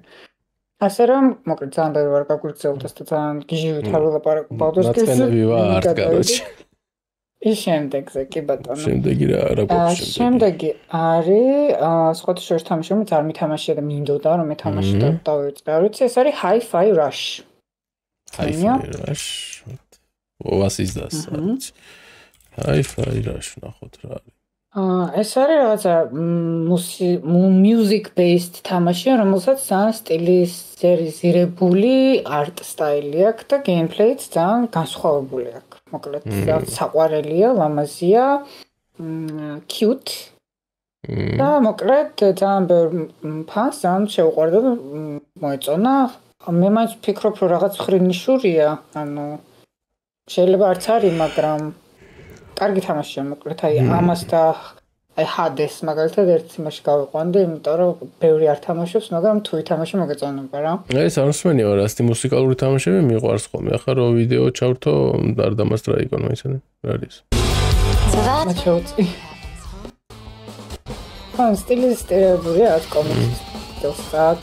ასე რომ, მოკლედ ძალიან ბევრი ვარ გაგვირწეულდეს და ძალიან გიჟივით არ ვილაპარაკო Baldur's Gate-ზე. ნაცნები ვარ კაროჩი. ის შემდეგზე კი ბატონო. შემდეგი რა გვაქვს შემდეგი არის სხვა შორის თამაში რომელიც არ მითამაშია და მინდოდა რომ მეთამაში და დავიწყე. არ ვიცი ეს არის Hi-Fi Rush. Hi-Fi Rush. What is this? Hi-Fi Rush ნახოთ რა არის. ეს არის რაღაცა music based თამაში რომელსაც ძალიან სტილიზირებული art style აქვს და gameplay-ც ძალიან განსხვავებული აქვს. მოკლედ საყვარელია, ლამაზია, cute. და მოკლედ ძალიან ბევრ ფანს ძალიან შეუყვარდა და მოეწონა. მე მაინც ვფიქრობ რომ რაღაც ხრინიშურია, ანუ შეიძლება არც არის, მაგრამ კარგი თამაშია მოკლედ. აი ამას და აი Hades მაგალითად ერთ იმაში გავიყვანდი, იმიტომ რომ ბევრი არ თამაშობს, მაგრამ თუ ითამაში მოგეწონება რა. ეს არ მსმენია რა, ასეთი მუსიკალური თამაშები მიყვარს ხოლმე. ახლა რო ვიდეო ჩავრთო, არ დამასწრა იკონო ისინი. რა არის? მაჩოუცი. სტილიზირებულია აქ კომიქსის.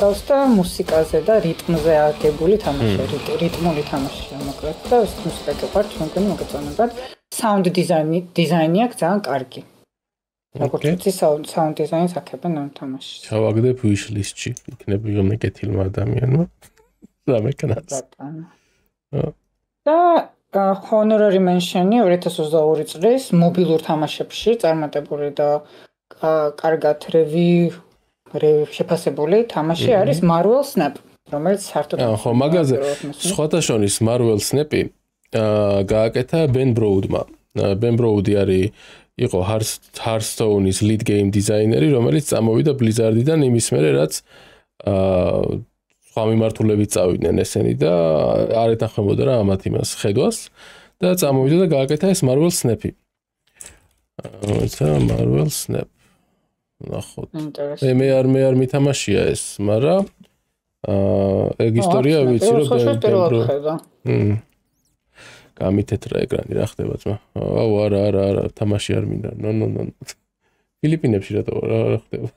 გავს და მუსიკაზე და რიტმზე აგებული თამაშია, რიტმული თამაშია მოკლედ და ეს მუსიკა გიყვართ, მაგრამ მოგეწონებათ. Sound design-ი აქვს ძალიან კარგი. როგორც ვიცი, sound design-ს აკეთებენ ამ თამაშში. ჩავაგდებ wish list-ში, იქნება იგივე კეთილმა ადამიანმა. დამეკნას. და honorary mention-ი 2022 წლის მობილურ თამაშებში წარმატებული და კარგად შეფასებული თამაში არის Marvel Snap, რომელიც საერთოდ ხო, მაგაზე სხვათა შორის Marvel Snap-ი გააკეთა Ben Broad-მა. Ben Broad-ი იყო Hearthstone-ის lead game designer-ი, რომელიც წამოვიდა Blizzard-დან იმის მერე, რაც სხვა მიმართულებით წავიდნენ ესენი და არ ეთანხმებოდა რა ამათ იმას ხედვას და წამოვიდა და გააკეთა ეს Marvel Snap-ი. Marvel Snap. ნახოთ. მე არ მითამაშია ეს, მაგრამ ეგ ისტორია ვიცი რომ გამითეთრა ეკრანი რა ხდება ძმა. აუ არა, თამაში არ მინდა. ნო. ფილიპინებში რატო რა ხდება?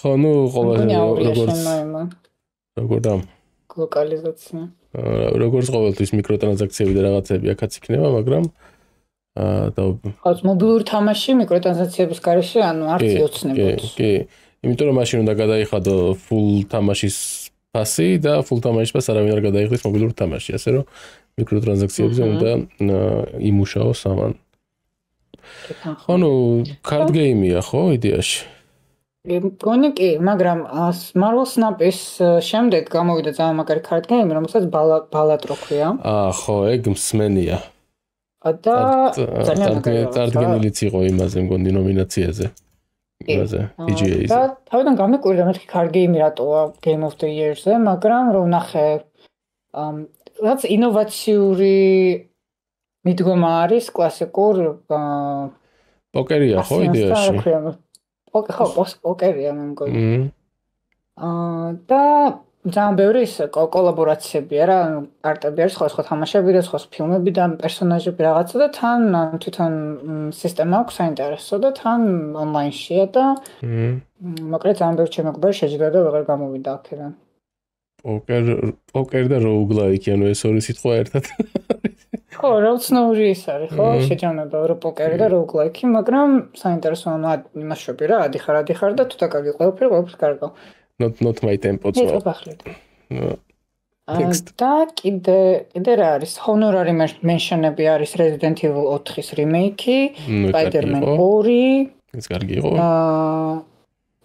ხო, ნუ როგორც ლოკალიზაცია. როგორც ყოველთვის მიკროტრანზაქციები და რაღაცები აქაც იქნება, მაგრამ ხოც მობილური თამაში მიკროტრანზაქციების გარეშე ანუ არც იოცნებოდეს. კი. იმიტომ რომ მაშინ უნდა გადაიხადო full თამაშის ფასი და full თამაშის ფასს არავინ არ გადაიხდის მობილურ თამაში, ასე რომ მიკროტრანზაქციებზე უნდა იმუშაოს ამან. ხო, ნუ card game-ია ხო იდეაში? მგონი კი, მაგრამ Marvel Snap-ის შემდეგ გამოვიდა ძალიან მაგარი card game, რომელსაც ბალატროქვია. ხო, ეგ მსმენია. და ძალიან მაგარი. წარდგენილიც იყო იმაზე მგონი ნომინაციაზე. იმაზე PGA-ზე. და თავიდან გამიკვირდა მეთქი card game რატოა Game of the Year-ზე, მაგრამ რომ ნახე რაც ინოვაციური მიდგომა არის კლასიკურ პოკერია ხო იდეაში? ხო, პოკერია მე მგონი. და ძალიან ბევრი ის კოლაბორაციებია რა, კარტები არის სხვა თამაშები და სხვა ფილმები და პერსონაჟები რაღაცა და თან თვითონ სისტემა აქვს საინტერესო და თან ონლაინშია და მაგრამ ძალიან ბევრი ჩემი მეგობარი შეჯდა და ვეღარ გამოვიდა აქედან. პოკერ და roguelike, ანუ ეს ორი სიტყვა ერთად. ხო, რაუცნაური ის არის, ხო, შეჯამება რო პოკერი და roguelike, მაგრამ საინტერესო იმასშობი რა, ადიხარ და თუ დაკარგი ყველაფერი კარგავ. Not my tempo. და კიდე რა არის? Honorary mention-ები არის Resident Evil 4-ის remake-ი, Spider-Man 2. ეს კარგი იყო.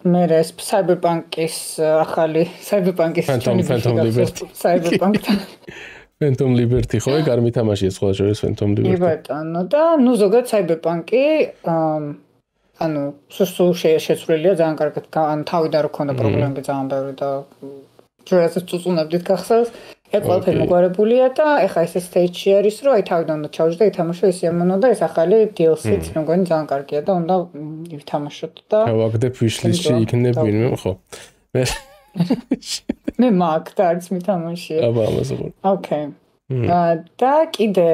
მე ეს Cyberpunk-ის ახალი Cyberpunk-ის Phantom Liberty. Phantom Liberty ხო, ეგ არ მითამაშია სხვა შორის Phantom Liberty. კი ბატონო და ნუ ზოგადად Cyberpunk-ი ანუ სულ შეცვლილია ძალიან კარგად, ან თავიდან რო ქონდა პრობლემები ძალიან ბევრი და ჯერაც წუწუნებდით გახსოვს. ეგ ყველაფერი მოგვარებულია და ეხა ეს stage-ი არის, რომ აი თავიდან უნდა ჩავშდე, ითამაშო ეს იამონო და ეს ახალი DLC-ც მე მგონი ძალიან კარგია და უნდა ვითამაშოთ და გავაგდებ wish-list-ში იქნებ ვინმე, ხო. მე მაგ და არც მითამაშია. აბა ამაზე ხო. ოკეი. და კიდე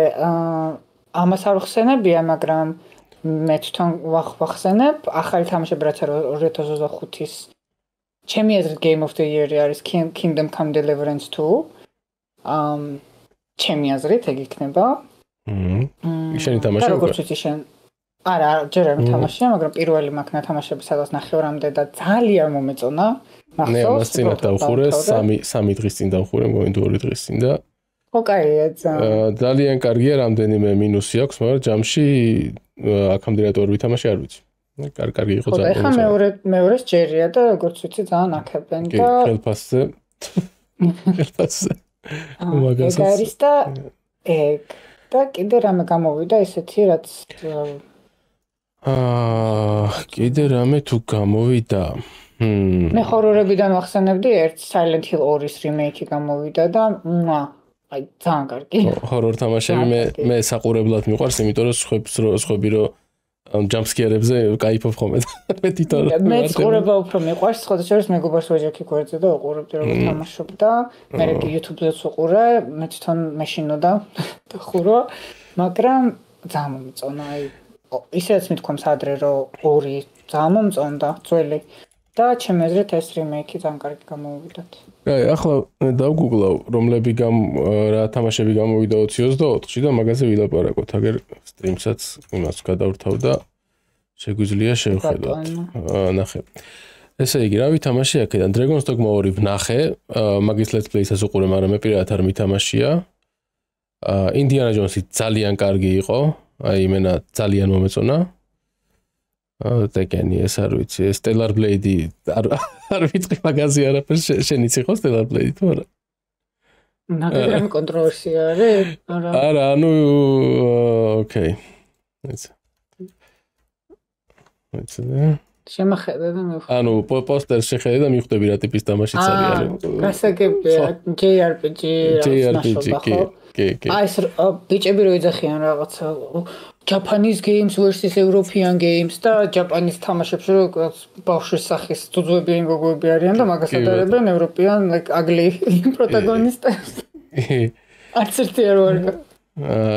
ამას არ ხსენებია, მაგრამ მე თვითონ ვახსენებ, ახალი თამაშები რაც არის 2025-ის ჩემი აზრით Game of the Year-ი არის Kingdom Come Deliverance 2. ჩემი აზრით ეგ იქნება. შენი თამაში უკვე? როგორც ვიცი შენ. არა, ჯერ არ მითამაშია, მაგრამ პირველი მაქვს ნათამაშები სადაც ნახევრამდე და ძალიან მომეწონა. მე ამას წინათ დავხურე, 3 დღის წინ დავხურე, მგონი 2 დღის წინ და ოკეია, ძალიან კარგია, რამდენიმე მინუსი აქვს, მაგრამ ჯამში აქამდე რატო არ ვითამაში არ ვიცი. კარგი იყო ძალიან. ხო, ეხა მეორეს ჯერია და როგორც ვიცი ძალიან აქებენ და ხელფასზე. მაგასაც არის და ეგ და კიდე რამე გამოვიდა ისეთი რაც კიდე რამე თუ გამოვიდა. მე ჰორორებიდან ვახსენებდი ერთ Silent Hill 2-ის remake-ი გამოვიდა და აი ძალიან კარგი. ჰორორ თამაშები მე საყურებლად მიყვარს, იმიტომ რომ სხვები რო ჯამპსკიერებზე кайფობ ხოლმე. მე თვითონ მე ცხოვრება უფრო მიყვარს, ხოდა შორის მეგობარს ვეჯაքի გვერდზე და უყურებდი როგორ თამაშობ და მე YouTube-ზეც უყურე, მე თვითონ მეშინოდა და ხურო, მაგრამ ძალიან მომწონა, აი ისეც მithქვამს ადრე რომ 2 ძალიან მომწონდა, ძველი და ჩემი აზრით ეს remake-ი ძალიან კარგი გამოვიდათ. აი, ახლა დავგუგლავ, რომლები რა თამაშები გამოვიდა 2024-ში და მაგაზე ვილაპარაკოთ. აგერ სტრიმსაც იმას გადავრთავ და შეგვიძლია შევხედოთ. ნახე. ესე იგი, რა ვითამაშე აქედან? Dragon's Dogma 2 ვნახე, მაგის let's play-საც უყურე, მაგრამ მე პირადად არ მითამაშია. Indiana Jones-ი ძალიან კარგი იყო. აი, მენა ძალიან მომეწონა. დაგენი ეს არ ვიცი, Stellar Blade-ი არ ვიცი მაგაზე არაფერს შენიც იყო Stellar Blade თუ არა? ნაგებრამი კონტროვერსია არის? არა, ანუ ოკეი. ეცე. შემახედე და მივხვდი. ანუ პოსტერს შეხედე და მივხვდები რა ტიპის თამაშიც არის. გასაგებია, JRPG კი. ეს ბიჭები რო იძახიან რაღაცა Japanese games versus European games და Japanese თამაშებში რო ბავშვის სახის ძუძუები გოგოები არიან და მაგას ატარებენ European like ugly protagonistებს. არც ერთი არ ვარ.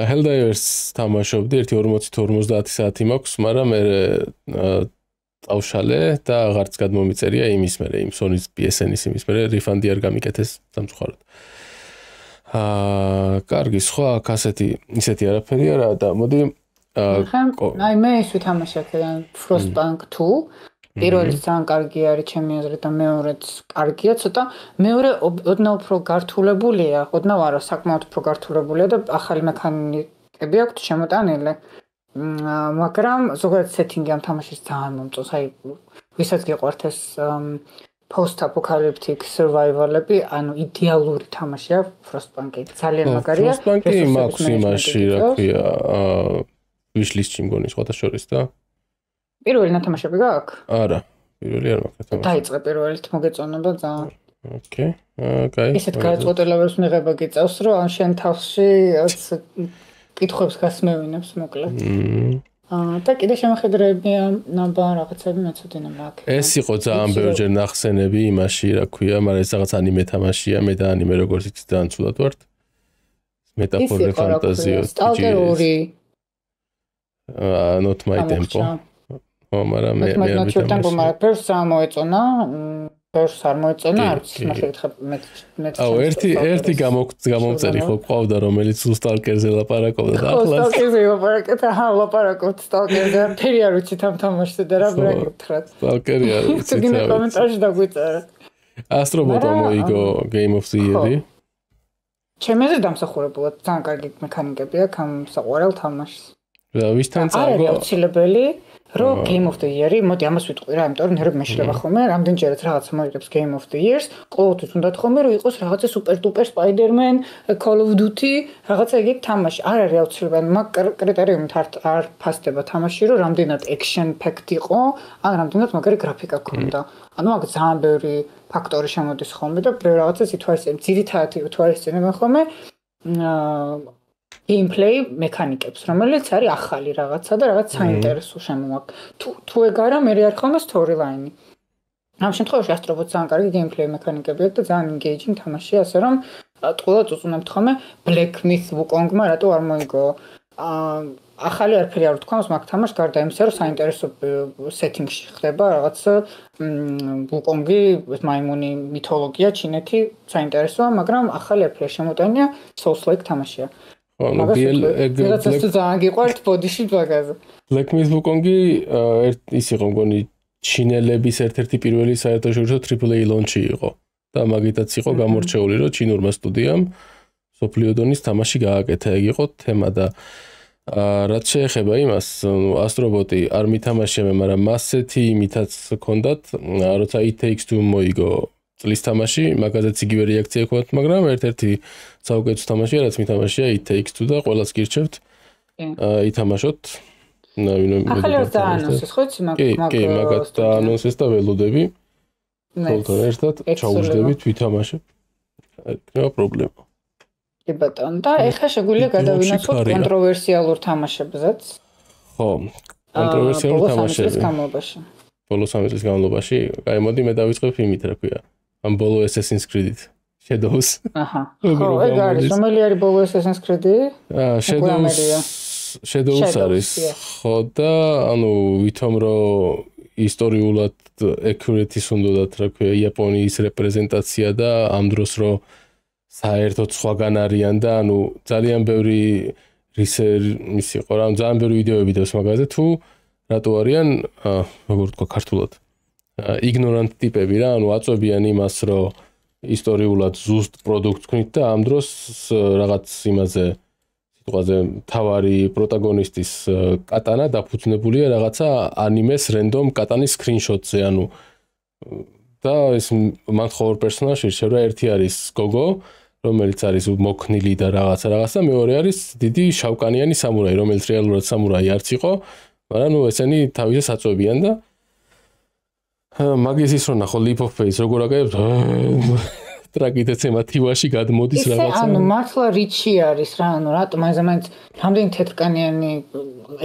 Helldivers თამაშობდი 1:40-50 საათი მაქვს, მაგრამ მე ავშალე და აღარც გადმომიწერია იმის მერე, იმ Sony-ს PSN-ის იმის მერე რიფანდი არ გამიკეთეს სამწუხაროდ. კარგი, სხვა ისეთი არაფერი არა და მოდი აი მე ის ვითამაშე აქედან Frostpunk 2. პირველი ძალიან კარგი არის ჩემი აზრით და მეორეც კარგია, ცოტა მეორე ოდნავ უფრო გართულებულია, ოდნავ არა, საკმაოდ უფრო გართულებულია და ახალი მექანიკები აქვს შემოტანილი. მაგრამ ზოგადად სეტინგი ამ თამაშის ძალიან მომწონს, აი ვისაც გიყვართ ეს post-apocalyptic survival-ები, ანუ იდეალური თამაშია Frostpunk-ი. ძალიან მაგარია. Frostpunk-ი მაქვს იმაში, რა ქვია, wishlist-ში მგონი სხვათა შორის და პირველი ნათამაშები გაქვს? არა, პირველი არ მაქვს თამაში. დაიწყე პირველით, მოგეწონება ძალიან. ოკეი. კაი. ისეთ გადაწყვეტილებებს მიღება გიწევს, რომ ან შენ თავში კითხვებს გასმევინებს მოკლედ. და კიდე შემოხედრებია ნაბა რაღაცები მეცოდინა მაქვს. ეს იყო ძალიან ბევრჯერ ნახსენები იმაში, რა ქვია, მაგრამ ეს რაღაც ანიმე თამაშია, მე და ანიმე როგორც იცი ძალიან ცუდად ვარ. მეტაფორული ფანტაზია. Stalker 2. Not my tempo. მაგრამ მე პერს ამოეწონა, პერს არ მოეწონა, არც მაშეკითხა მე. აუ, ერთი გამომწერი ხო ყავდა, რომელიც Stalker-ზე ლაპარაკობდა და ახლა Stalker-ზე ლაპარაკობდა, ლაპარაკობთ Stalker-ზე, ფერი არ ვიცით ამ თამაშზე და რა ბრაგეთხრათ. Stalker-ი არ ვიცით. ციგნე კომენტარში დაგვიწერა. Astrobot მოიგო Game of the Year-ი. ჩემზე დამსახურებულად ძალიან კარგი მექანიკები აქვს ამ საყვარელ თამაშს. ვისთან წავგო? არა, აუცილებელი რომ Game of the Year-ი, მოდი ამას ვიტყვი რა, იმიტომ რომ ნერვები მეშლება ხოლმე, რამდენჯერაც რაღაცა მოიგებს Game of the Year-ს, ყოველთვის უნდა ხოლმე რომ იყოს რაღაცა super-duper Spider-Man, Call of Duty, რაღაცა ეგეთი თამაში. არ არის აუცილებელი, მაგ კრიტერიუმით არ ფასდება თამაში, რომ რამდენად action packed იყო, ან რამდენად მაგარი გრაფიკა ქონდა. ანუ მაგ ძალიან ბევრი ფაქტორი შემოდის ხოლმე და რაღაცას ითვალისწინებენ. ძირითადად ითვალისწინებენ ხოლმე gameplay მექანიკებს, რომელიც არის ახალი რაღაცა და რაღაც საინტერესო შემოაქვს. თუ ეგ არა, მე არ ხოლმე storyline-ი. ამ შემთხვევაში Astrobot ძალიან კარგი gameplay მექანიკები აქვს და ძალიან engaging თამაშია, ასე რომ ტყუილად უწუნებთ ხოლმე Black Myth Wukong-მა რატო არ მოიგო. ახალი არაფერი არ ვთქვამს მაგ თამაშს, გარდა იმისა, რომ საინტერესო setting-ში ხდება რაღაც Wukong-ი, მაიმუნი მითოლოგია, ჩინეთი საინტერესოა, მაგრამ ახალი არაფერი შემოტანია, Souls-like თამაშია. Black Myth Wukong-ი ის იყო მგონი ჩინელების ერთ-ერთი პირველი საერთაშორისო AAA launch-ი იყო და მაგითაც იყო გამორჩეული, რომ ჩინურმა სტუდიამ სოფლიო დონის თამაში გააკეთა. ეგ იყო თემა და რაც შეეხება იმას, Astrobot-ი არ მითამაშია მე, მაგრამ მასეთი იმითაც ჰქონდათ, როცა It Takes Two მოიგო წლის თამაში, მაგაზეც იგივე რეაქცია ჰქონდათ, მაგრამ ერთ-ერთი საუკეთესო თამაშია, რაც მითამაშია It Takes Two და ყველას გირჩევთ ითამაშოთ. ახალი დაანონსეს, ხო იცი მაგ კი, მაგათ დაანონსეს და ველოდები. თოლთან ერთად ჩაუждებით ვითამაშებ. რა პრობლემა. კი ბატონო, და ეხლა შეგვიძლია გადავინახოთ კონტროვერსიალურ თამაშებზეც. ხო, კონტროვერსიალურ თამაშებზე. ბოლო 3 წლის განმავლობაში, აი მოდი მე დავიწყებ იმით, რა ქვია. ამ ბოლო Assassin's Creed-ით. Shadows. აჰა. ხო, ეგ არის, რომელი არის ბოლო Assassin's Creed-ი? Shadows არის. ხო და ანუ ვითომ რომ ისტორიულად accurate-ის უნდათ, რა ქვია, იაპონიის რეპრეზენტაცია და ამ დროს რომ საერთოდ სხვაგან არიან და ანუ ძალიან ბევრი ის იყო რა, ძალიან ბევრი ვიდეოები დევს მაგაზე თუ რატო არიან, როგორ ვთქვა ქართულად, ignorant ტიპები რა, ანუ აწვევიან იმას, რომ ისტორიულად ზუსტ პროდუქტს ქნით და ამ დროს რაღაც იმაზე სიტყვაზე თავარი პროტაგონისტის კატანა დაფუძნებულია რაღაცა ანიმეს random კატანის screenshot-ზე, ანუ და ეს მან ხო ორ პერსონაჟი რჩევ რა, ერთი არის გოგო, რომელიც არის მოქნილი და რაღაცა, მეორე არის დიდი შავკანიანი სამურაი, რომელიც რეალურად სამურაი არც იყო, მაგრამ ესენი თავისე საწვევიან და მაგის ის რო ნახო Leap of Faith როგორ აკეთებს ტრაგედიაცემა თივაში გადმოდის რაღაცა. ანუ მართლა რიჩი არის რა, ანუ რატომ მაინც რამდენი თეთრკანიანი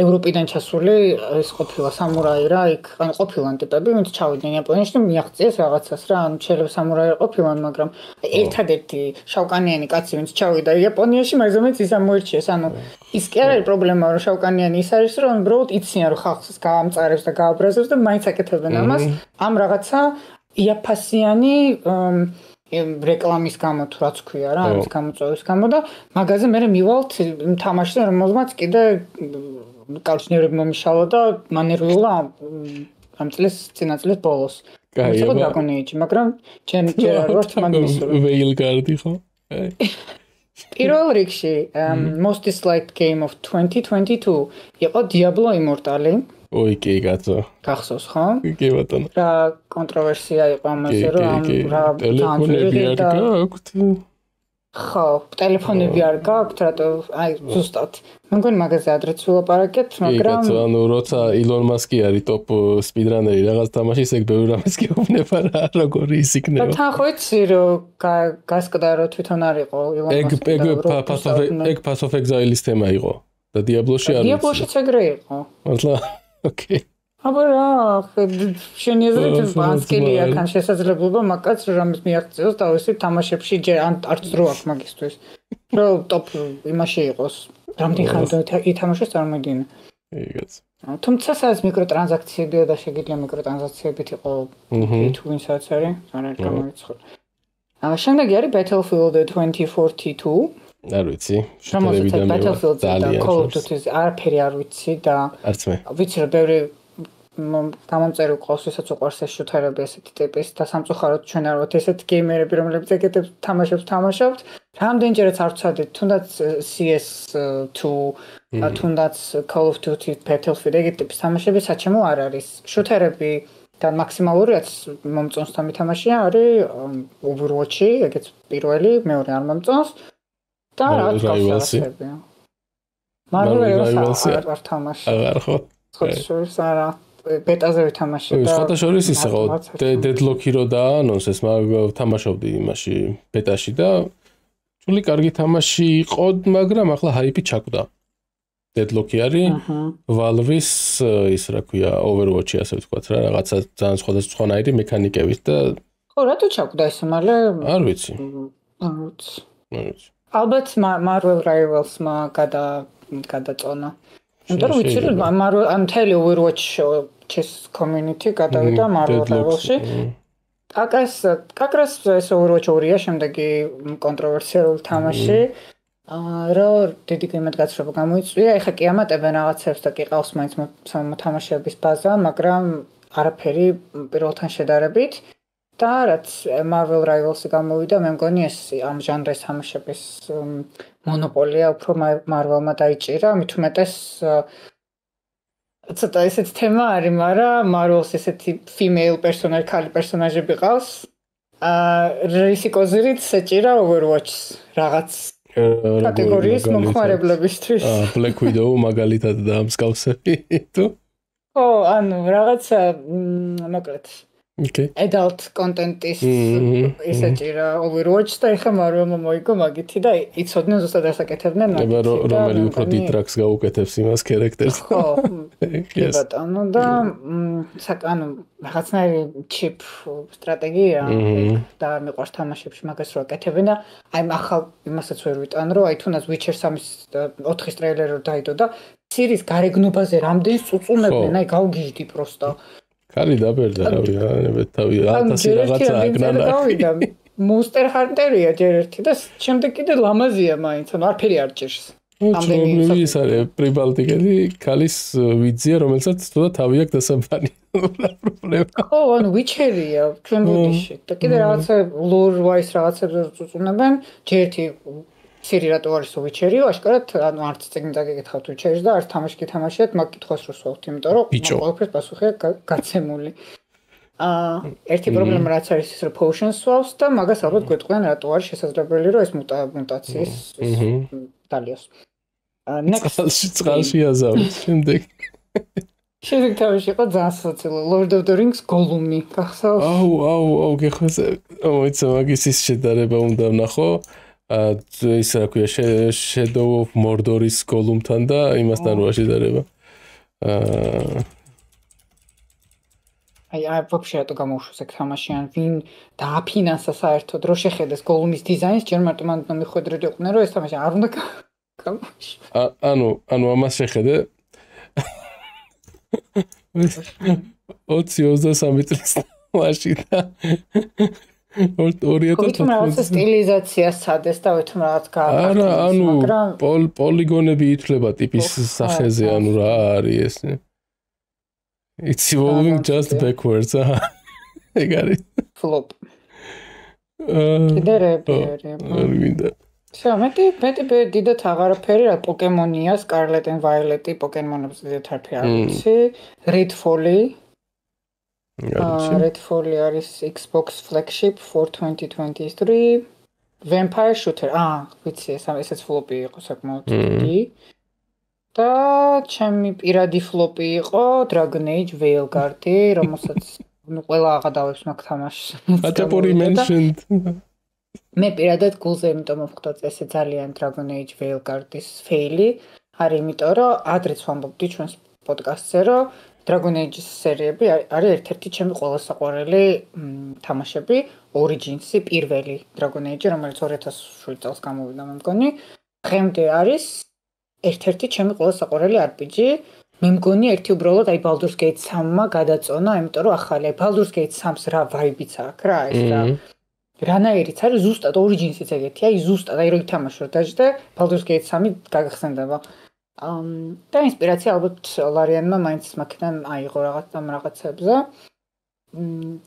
ევროპიდან ჩასული ეს ყოფილა სამურაი რა, იქ ანუ ყოფილან ტიპები, ვინც ჩავიდნენ იაპონიაში და მიაღწიეს რაღაცას რა, ანუ შეიძლება სამურაი ყოფილან, მაგრამ ერთადერთი შავკანიანი კაცი, ვინც ჩავიდა იაპონიაში, მაინც ის ამოერჩიეს, ანუ ის კი არ არის პრობლემა, რომ შავკანიანი ის არის, რომ უბრალოდ იციან, რომ ხალხს გაამწარებს და გააბრაზებს და მაინც აკეთებენ ამას, ამ რაღაცა იაფასიანი რეკლამის გამო თუ რაც ქვია რა, ამის გამოწვევის გამო და მაგაზე მე მივალთ თამაშზე, რომელმაც კიდე კავშირები მომიშალა და მანერვიულა ამ წლის წინა წლის ბოლოს. იყო Dragon Age, მაგრამ ჯერ არ ვარ მაგნისური. Veilguard ხო? პირველ რიგში most disliked game of 2022 იყო Diablo Immortal. ой, კი კაცო. გახსოვს ხო? კი ბატონო. რა კონტროვერსია იყო ამაზე, რომ რა ტელეფონები არ გაქვთ? ხო, ტელეფონები არ გაქვთ, რატო აი ზუსტად. მე მგონი მაგაზე ადრეც ვილაპარაკეთ, მაგრამ კაცო, ანუ როცა ილონ მასკი არის ტოპ სპიდრანერი რაღაც თამაშის, ეგ ბევრი რამეს გეუბნება რა, როგორი ის იქნება. და თან ხო იცი რომ გასკდა რომ თვითონ არ იყო ილონ მასკი. ეგ Path of Exile-ის თემა იყო და Diablo-ში არ ვიცი. Diablo-შიც ეგრე იყო. მართლა? ოკეი. აბა რა, შენი აზრით ბანსკილია კან შესაძლებლობა მაგაც რამის მიაღწიოს და ისე თამაშებში არც დრო აქვს მაგისთვის. რომ ტოპ იმაში იყოს. რამდენი ხანი ითამაშოს წარმოიდგინე. ეგეც. თუმცა სადაც მიკროტრანზაქციებია და შეგიძლია მიკროტრანზაქციებით იყო თუ-ვინსაც არის, არ არის გამოიცხო. შემდეგი არის Battlefield 2042. არ ვიცი. შეტევიდან მე ძალიან Call of Duty-ს არაფერი არ ვიცი და არც მე. ვიცი რომ ბევრი გამომწერი ყავს, ვისაც უყვარს ეს შუთერები ესეთი ტიპის და სამწუხაროდ ჩვენ არ ვართ ესეთი გეიმერები, რომლებიც ეგეთ თამაშობთ. რამდენჯერაც არ ვცადეთ, თუნდაც CS2, თუნდაც Call of Duty, Battlefield ეგეთ ტიპის თამაშები საჩემო არ არის. შუთერები და მაქსიმალურიც მომწონს თამაშია არის Overwatch-ი, ეგეც პირველი, მეორე არ მომწონს. და რა გასაუბრებია. Marvel Rivals არ თამაში. აღარ ხო. ხოთშორის არა ბეტაზე ვითამაშე და ხოთა შორის ის იყო Deadlock-ი რო დაანონსეს, მაგ თამაშობდი იმაში ბეტაში და სული კარგი თამაში იყო, მაგრამ ახლა ჰაიპი ჩაკვდა. Deadlock-ი არის Valve-ის ის რა ქვია Overwatch-ი ასე ვთქვათ რა, რაღაცა ძალიან სხვადასხვანაირი მექანიკებით და ხო, რატო ჩაკვდა ეს მალე? არ ვიცი. არ ვიცი. ალბათ Marvel Rivals-მა გადაწონა. იმიტომ რომ ვიცი რომ მთელი Overwatch-ის community გადავიდა Marvel Rivals-ში. კაკრას ეს Overwatch 2-ია, შემდეგი კონტროვერსიული თამაში. რა დიდი გემატკაცრობა გამოიწვია, ეხლა კი ამატებენ რაღაცებს და კი ყავს მაინც მოთამაშეების ბაზა, მაგრამ არაფერი პირველთან შედარებით. და რაც Marvel Rivals-ი გამოვიდა, მე მგონი ეს ამ ჟანრის თამაშების მონოპოლია უფრო Marvel-მა დაიჭირა, მით უმეტეს ცოტა ესეთი თემა არის, მაგრამ Marvel-ს ესეთი female personage, ქალი პერსონაჟები ყავს. რისიკოზირით საჭირა Overwatch-ს რაღაც კატეგორიის მომხმარებლებისთვის. Black Widow მაგალითად და მსგავსები თუ? ხო, ანუ რაღაცა მოკლედ Okay. Adult content-ის ისეჭირა Overwatch და ეხლა Marvel-მა მოიგო მაგითი და იცოდნენ ზუსტად ასაკეთებდნენ მაგითი. რომელი უფრო დიტრაქს გაუკეთებს იმას ქარაქტერს. ხო. კი ბატონო და ანუ რაღაცნაირი chip სტრატეგია და მიყვარს თამაშებში მაგას რო აკეთებენ და აი ახალ იმასაც ვერ ვიტან რომ აი თუნდაც Witcher 3-ის 4-ის ტრეილერი რო დაიდო და სირის გარეგნობაზე რამდენი წუწუნებდნენ აი გავგიჟდი პროსტა კალი დაბერდა რავი ანებეთ თავი 1000 რაღაცა აკნანა Monster Hunter-ია ჯერ ერთი და შემდეგ კიდე ლამაზია მაინც ანუ არაფერი არ ჭირს ამდენი ის არის პრიბალტიკელი კალის ვიძია რომელსაც თუნდა თავი აქვს დასაბანი პრობლემა ხო ანუ Witcher-ია ჩვენ ბუდიში და კიდე რაღაცა lore-wise რაღაცებს წუწუნებენ ჯერ ერთი სერი რატო არის Witcher-ი აშკარად ანუ არც წიგნი დაგეკითხავთ Witcher-ის და არც თამაში გითამაშიათ მაგ კითხვას რო სვავთ იმიტომ რომ ყველაფერს პასუხია გაცემული ერთი პრობლემა რაც არის ის რომ potions swap და მაგას ალბათ გვეტყვიან რატო არის შესაძლებელი რომ ეს მუტაციის დალიოს. წყალში აზავებს შემდეგ. შემდეგ თავში იყო ძალიან სოციალო Lord of the Rings გოლუმი გახსოვს? აუ გეხოს მოიცა მაგის ის შედარება უნდა ვნახო. ის რა ქვია Shadow of Mordor-ის გოლუმთან და იმასთან რა შედარება. აი вообще რატო გამოუშვეს ეგ თამაში ან ვინ დააფინანსა საერთოდ რო შეხედეს გოლუმის დიზაინს ჯერ მარტო მანდ მიხვედრიდი იყვნენ რომ ეს თამაში არ უნდა გამოუშვეს. ანუ ამას შეხედე 20-23 წლის მაშინ და 2000 სტილიზაცია სადეს და ვითომ რაღაც გააკეთეს. ანუ პოლიგონები ითვლება ტიპის სახეზე, ანუ რა არის ეს? It's evolving just backwards. ეგ არის. Flop. კიდერები. მეტი დიდად აღარაფერი რა პოკემონია, Scarlet and Violet პოკემონებს დიდად არ ვიცი. Redfall არის Xbox flagship for 2023. Vampire Shooter. ვიცი, ესეც ფლოპი იყო საკმაოდ დიდი. და ჩემი პირადი ფლოპი იყო Dragon Age Veilguard-ი, რომელსაც ყველა აღადავებს მაგ თამაშს. Atapori mentioned. მე პირადად გულზე იმიტომ მოვხდა წესი ძალიან Dragon Age Veilguard-ის ფეილი, არის იმიტომ რომ ადრეც ვამბობდი ჩვენს პოდკასტზე რომ Dragon Age-ის სერიები არის ერთ-ერთი ჩემი ყველა საყვარელი თამაშები, Origins-ი პირველი Dragon Age, რომელიც 2007 წელს გამოვიდა მე მგონი. დღემდე არის ერთ-ერთი ჩემი ყველა საყვარელი RPG. მე მგონი ერთი უბრალოდ აი Baldur's Gate 3-მა გადაწონა, იმიტომ რომ ახალი Baldur's Gate 3-ს რა ვაიბიც აქვს რა ეს რა. რანაირიც არის ზუსტად Origins-იც ეგეთი, აი ზუსტად აი რო ითამაშო დაждე Baldur's Gate 3 გაგახსენდება. და ინსპირაცია ალბათ ლარიანმა მაინც მაქედან აიღო რაღაცებზე.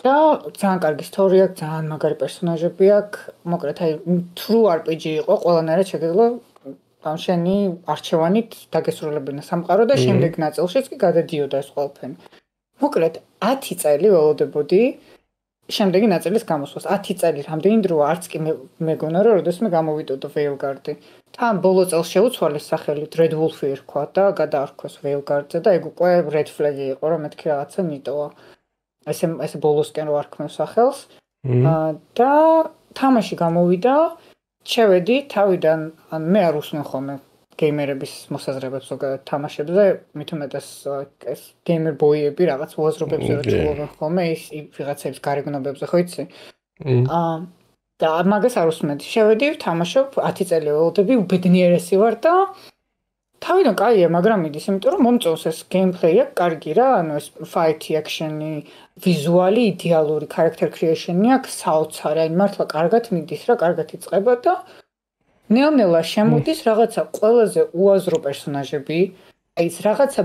და ძალიან კარგი ისტორია აქვს, ძალიან მაგარი პერსონაჟები აქვს. მოკლედ აი true RPG იყო, ყველანაირად შეგეძლო ამ შენი არჩევანით დაგესრულებინა სამყარო და შემდეგ ნაწილშიც კი გადადიოდა ეს ყველაფერი. მოკლედ 10 წელი ველოდებოდი შემდეგი ნაწილის გამოსვლას. 10 წელი რამდენი დროა არც კი მეგონა რომ როდესმე გამოვიდოდა Veilguard-ი. თან ბოლო წელს შეუცვალეს სახელით Red Wolf-ი ერქვა და გადაარქვეს Veilguard-ზე და ეგ უკვე Red Flag-ი იყო რომ მეთქი რაღაცა ნიტოა. ესე ბოლოსკენ რო არქმევ სახელს. და თამაში გამოვიდა, შევედი თავიდან, ან მე არ უსმენ ხოლმე გეიმერების მოსაზრებებს ზოგადად თამაშებზე, მით უმეტეს ეს გეიმერ ბოიები რაღაც უაზრობებზე რო ჭულობენ ხოლმე, ის ვიღაცების გარეგნობებზე, ხო იცი? და მაგას არ უსმენდი. შევედი, ვთამაშობ, 10 წელი ველოდები, უბედნიერესი ვარ და თავიდან კაია, მაგრამ მიდის, იმიტომ რომ მომწონს ეს გეიმპლეია, კარგი რა, ანუ ეს fight action-ი, ვიზუალი, იდეალური character creation-ი აქვს, საოცარი, აი მართლა კარგად მიდის რა, კარგად იწყება და ნელ-ნელა შემოდის რაღაცა ყველაზე უაზრო პერსონაჟები, აი ეს რაღაცა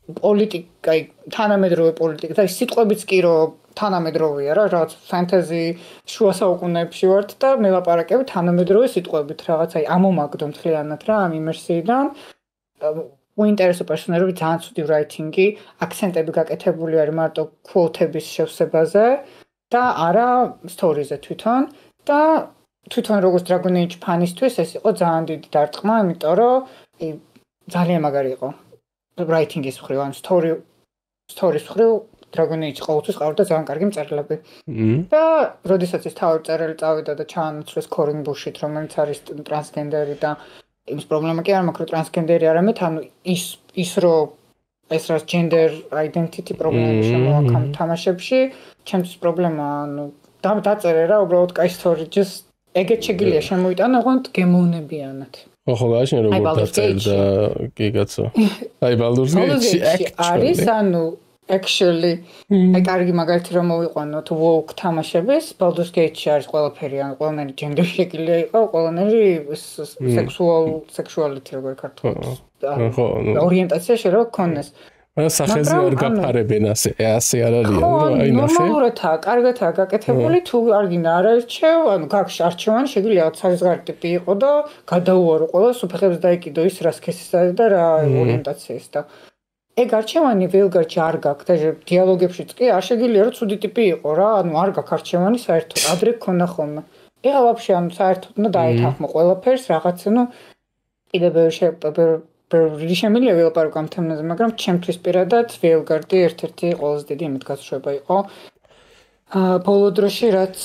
პოლიტიკა, თანამედროვე პოლიტიკა და სიტყვებიც კი რომ თანამედროვეა რა, რაღაც ფანტაზი შუა საუკუნეებში ვართ და მე ვაპარაკებ თანამედროვე სიტყვებით რაღაც აი ამომაგდო მთლიანად რა ამ იმერსიიდან. უინტერესო პერსონაჟები, ძალიან ცუდი რაიტინგი, აქცენტები გაკეთებული არის მარტო quote-ების შევსებაზე და არა სტორიზე თვითონ და თვითონ როგორც Dragon Age ფანისთვის ეს იყო ძალიან დიდი დარტყმა, იმიტომ რომ ძალიან მაგარი იყო. writing-ის მხრივ, ან story-ის მხრივ Dragon Age ყოველთვის ყავდა ძალიან კარგი მწერლები. და როდესაც ეს თავი წერილი წავიდა და ჩაანაცვლეს Corin Bush-ით, რომელიც არის ტრანსგენდერი და იმის პრობლემა კი არ მაქვს, რომ ტრანსგენდერი არამედ, ანუ ის რომ ეს რა gender identity პრობლემები შემოაქვს თამაშებში, ჩემთვის პრობლემა, ანუ დაწერე რა, უბრალოდ კაი story, just ეგეთ შეგიძლია შემოიტანა, ოღონდ გემოვნებიანად. ხო, გაშენ როგორ დაწერდა კი კაცო. აი Baldur's Gate არის, ანუ actually აი კარგი მაგალითი რომ მოვიყვანოთ WoW თამაშების Baldur's Gate-ში არის ყველაფერი, ანუ ყველანაირი gender შეგიძლია იყო, ყველანაირი sexuality როგორ ქართულად. ხო, ორიენტაცია შეიძლება გქონდეს. სახეზე არ გაფარებენ ასე არ არის, აი ნახე. ნორმალურადაა, კარგადაა გაკეთებული, თუ არ გინდა არაერჩევ, ანუ გაქვს არჩევანი, შეგიძლია ცალსგარი ტიპი იყო და გადაუარო ყველა სუფეხებს დაიკიდო ის რა სქესის არის და რა ორიენტაციის და ეგ არჩევანი ველგარჩი არ გაქვს და დიალოგებშიც კი არ შეგიძლია რომ ცუდი ტიპი იყო რა, ანუ არ გაქვს არჩევანი საერთოდ, ადრე გქონდა ხოლმე. ეხლა ვაფშე ანუ საერთოდ უნდა დაეთანხმო ყველაფერს რაღაც, ანუ კიდე ბევრი შემიძლია ველაპარაკო ამ თემაზე, მაგრამ ჩემთვის პირადად ველგარდი ერთ-ერთი ყველაზე დიდი იმედგაცრუება იყო. ბოლო დროში რაც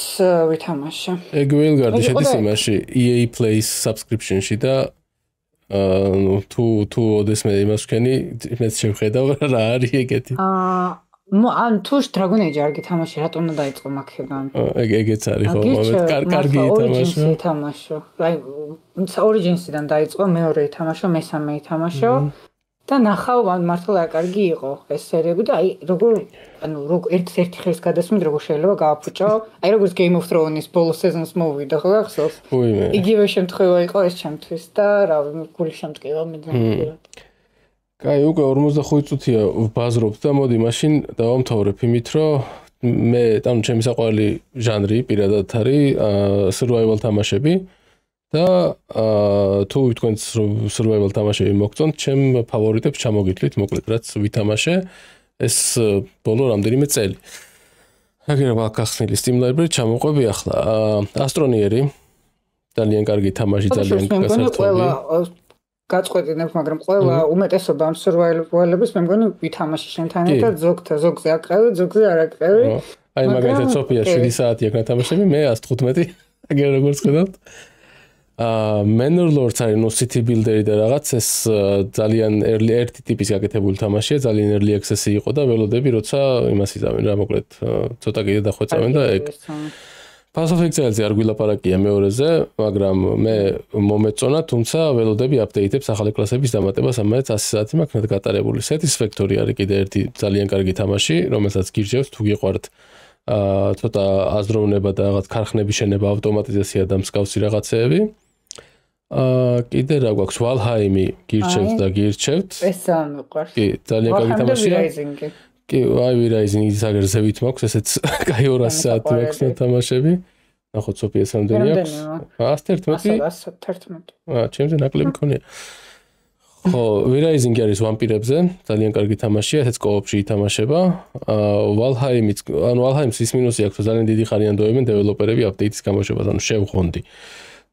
ვითამაშე. ეგ ველგარდი შედის იმაში EA Play subscription-ში და თუ ოდესმე იმას ვქენი, მეც შევხედავ რა არის ეგეთი. ან თუ Dragon Age არ გითამაში, რატომ უნდა დაიწყო მაგიდან? ეგეც არის ხო, კარგი ითამაშო. აი Origins-დან დაიწყო, მეორე ითამაშო, მესამე ითამაშო და ნახავ მართლა კარგი იყო ეს სერიები და აი როგორ ერთ-ერთი ხელის გადასმით როგორ შეიძლება გააფუჭო. აი როგორც Game of Thrones-ის ბოლო სეზონს მოვიდა ხო ახსოვს? იგივე შემთხვევა იყო ეს ჩემთვის და რავი, გული შემტკივა მეძახილად. კაი, უკვე 45 წუთია ვბაზრობთ და მოდი მაშინ დავამთავრებ იმით, რომ მე ანუ ჩემი საყვარელი ჟანრი პირადად არის survival თამაშები და თუ თქვენ survival თამაშები მოგწონთ, ჩემ ფავორიტებს ჩამოგითვლით, მოკლედ რაც ვითამაშე ეს ბოლო რამდენიმე წელი. აგერა მაგახსნილი Steam Library ჩამოყვები ახლა. Astronieri ძალიან კარგი თამაში, ძალიან გასართობი. გაწყვეტინებ, მაგრამ ყველა უმეტესობა ამ survival-ების მე მგონი ვითამაში შენთან ერთად ზოგზე აკრავი, ზოგზე არ აკრავი. აი მაგალითად Sofia 7 საათი აქ ნათამაშები, მე 115. აგერ როგორც ხედავთ. Manor Lords არის ნუ city builder-ი და რაღაც ეს ძალიან ერთი ტიპის გაკეთებული თამაშია, ძალიან early access-ი იყო და ველოდები როცა იმას იზამენ რა, მოკლედ ცოტა კიდე დახვეწავენ და ეგ. Pass of Exile-ზე არ გვილაპარაკია მეორეზე, მაგრამ მე მომეწონა, თუმცა ველოდები აპდეიტებს ახალი კლასების დამატებას, ამაიც 100 საათი მაქვს გატარებული. Satisfactory არის კიდე ერთი ძალიან კარგი თამაში, რომელსაც გირჩევთ თუ გიყვართ ცოტა აზროვნება და რაღაც ქარხნების შენება, ავტომატიზაცია და მსგავსი რაღაცეები. კიდე რა გვაქვს, Valheim-ი გირჩევთ და გირჩევთ. ეს ამიყვარს. კი, ძალიან კარგი თამაშია. კი, აი Rising-ის აგერზევით მაქვს, ესეც კაი 200 საათი მაქვს თამაშები. ნახოთ Sofia-ს რამდენი აქვს? 111. 111. ჩემზე ნაკლები ქონია. ხო, Rising არის ვამპირებზე, ძალიან კარგი თამაშია, ესეც კოოპში ითამაშება. Valheim-იც, ანუ Valheim-ს ის მინუსი აქვს, რომ ძალიან დიდი ხანი ანდოებენ დეველოპერები აპდეიტის გამოშვებას, ანუ შევღონდი.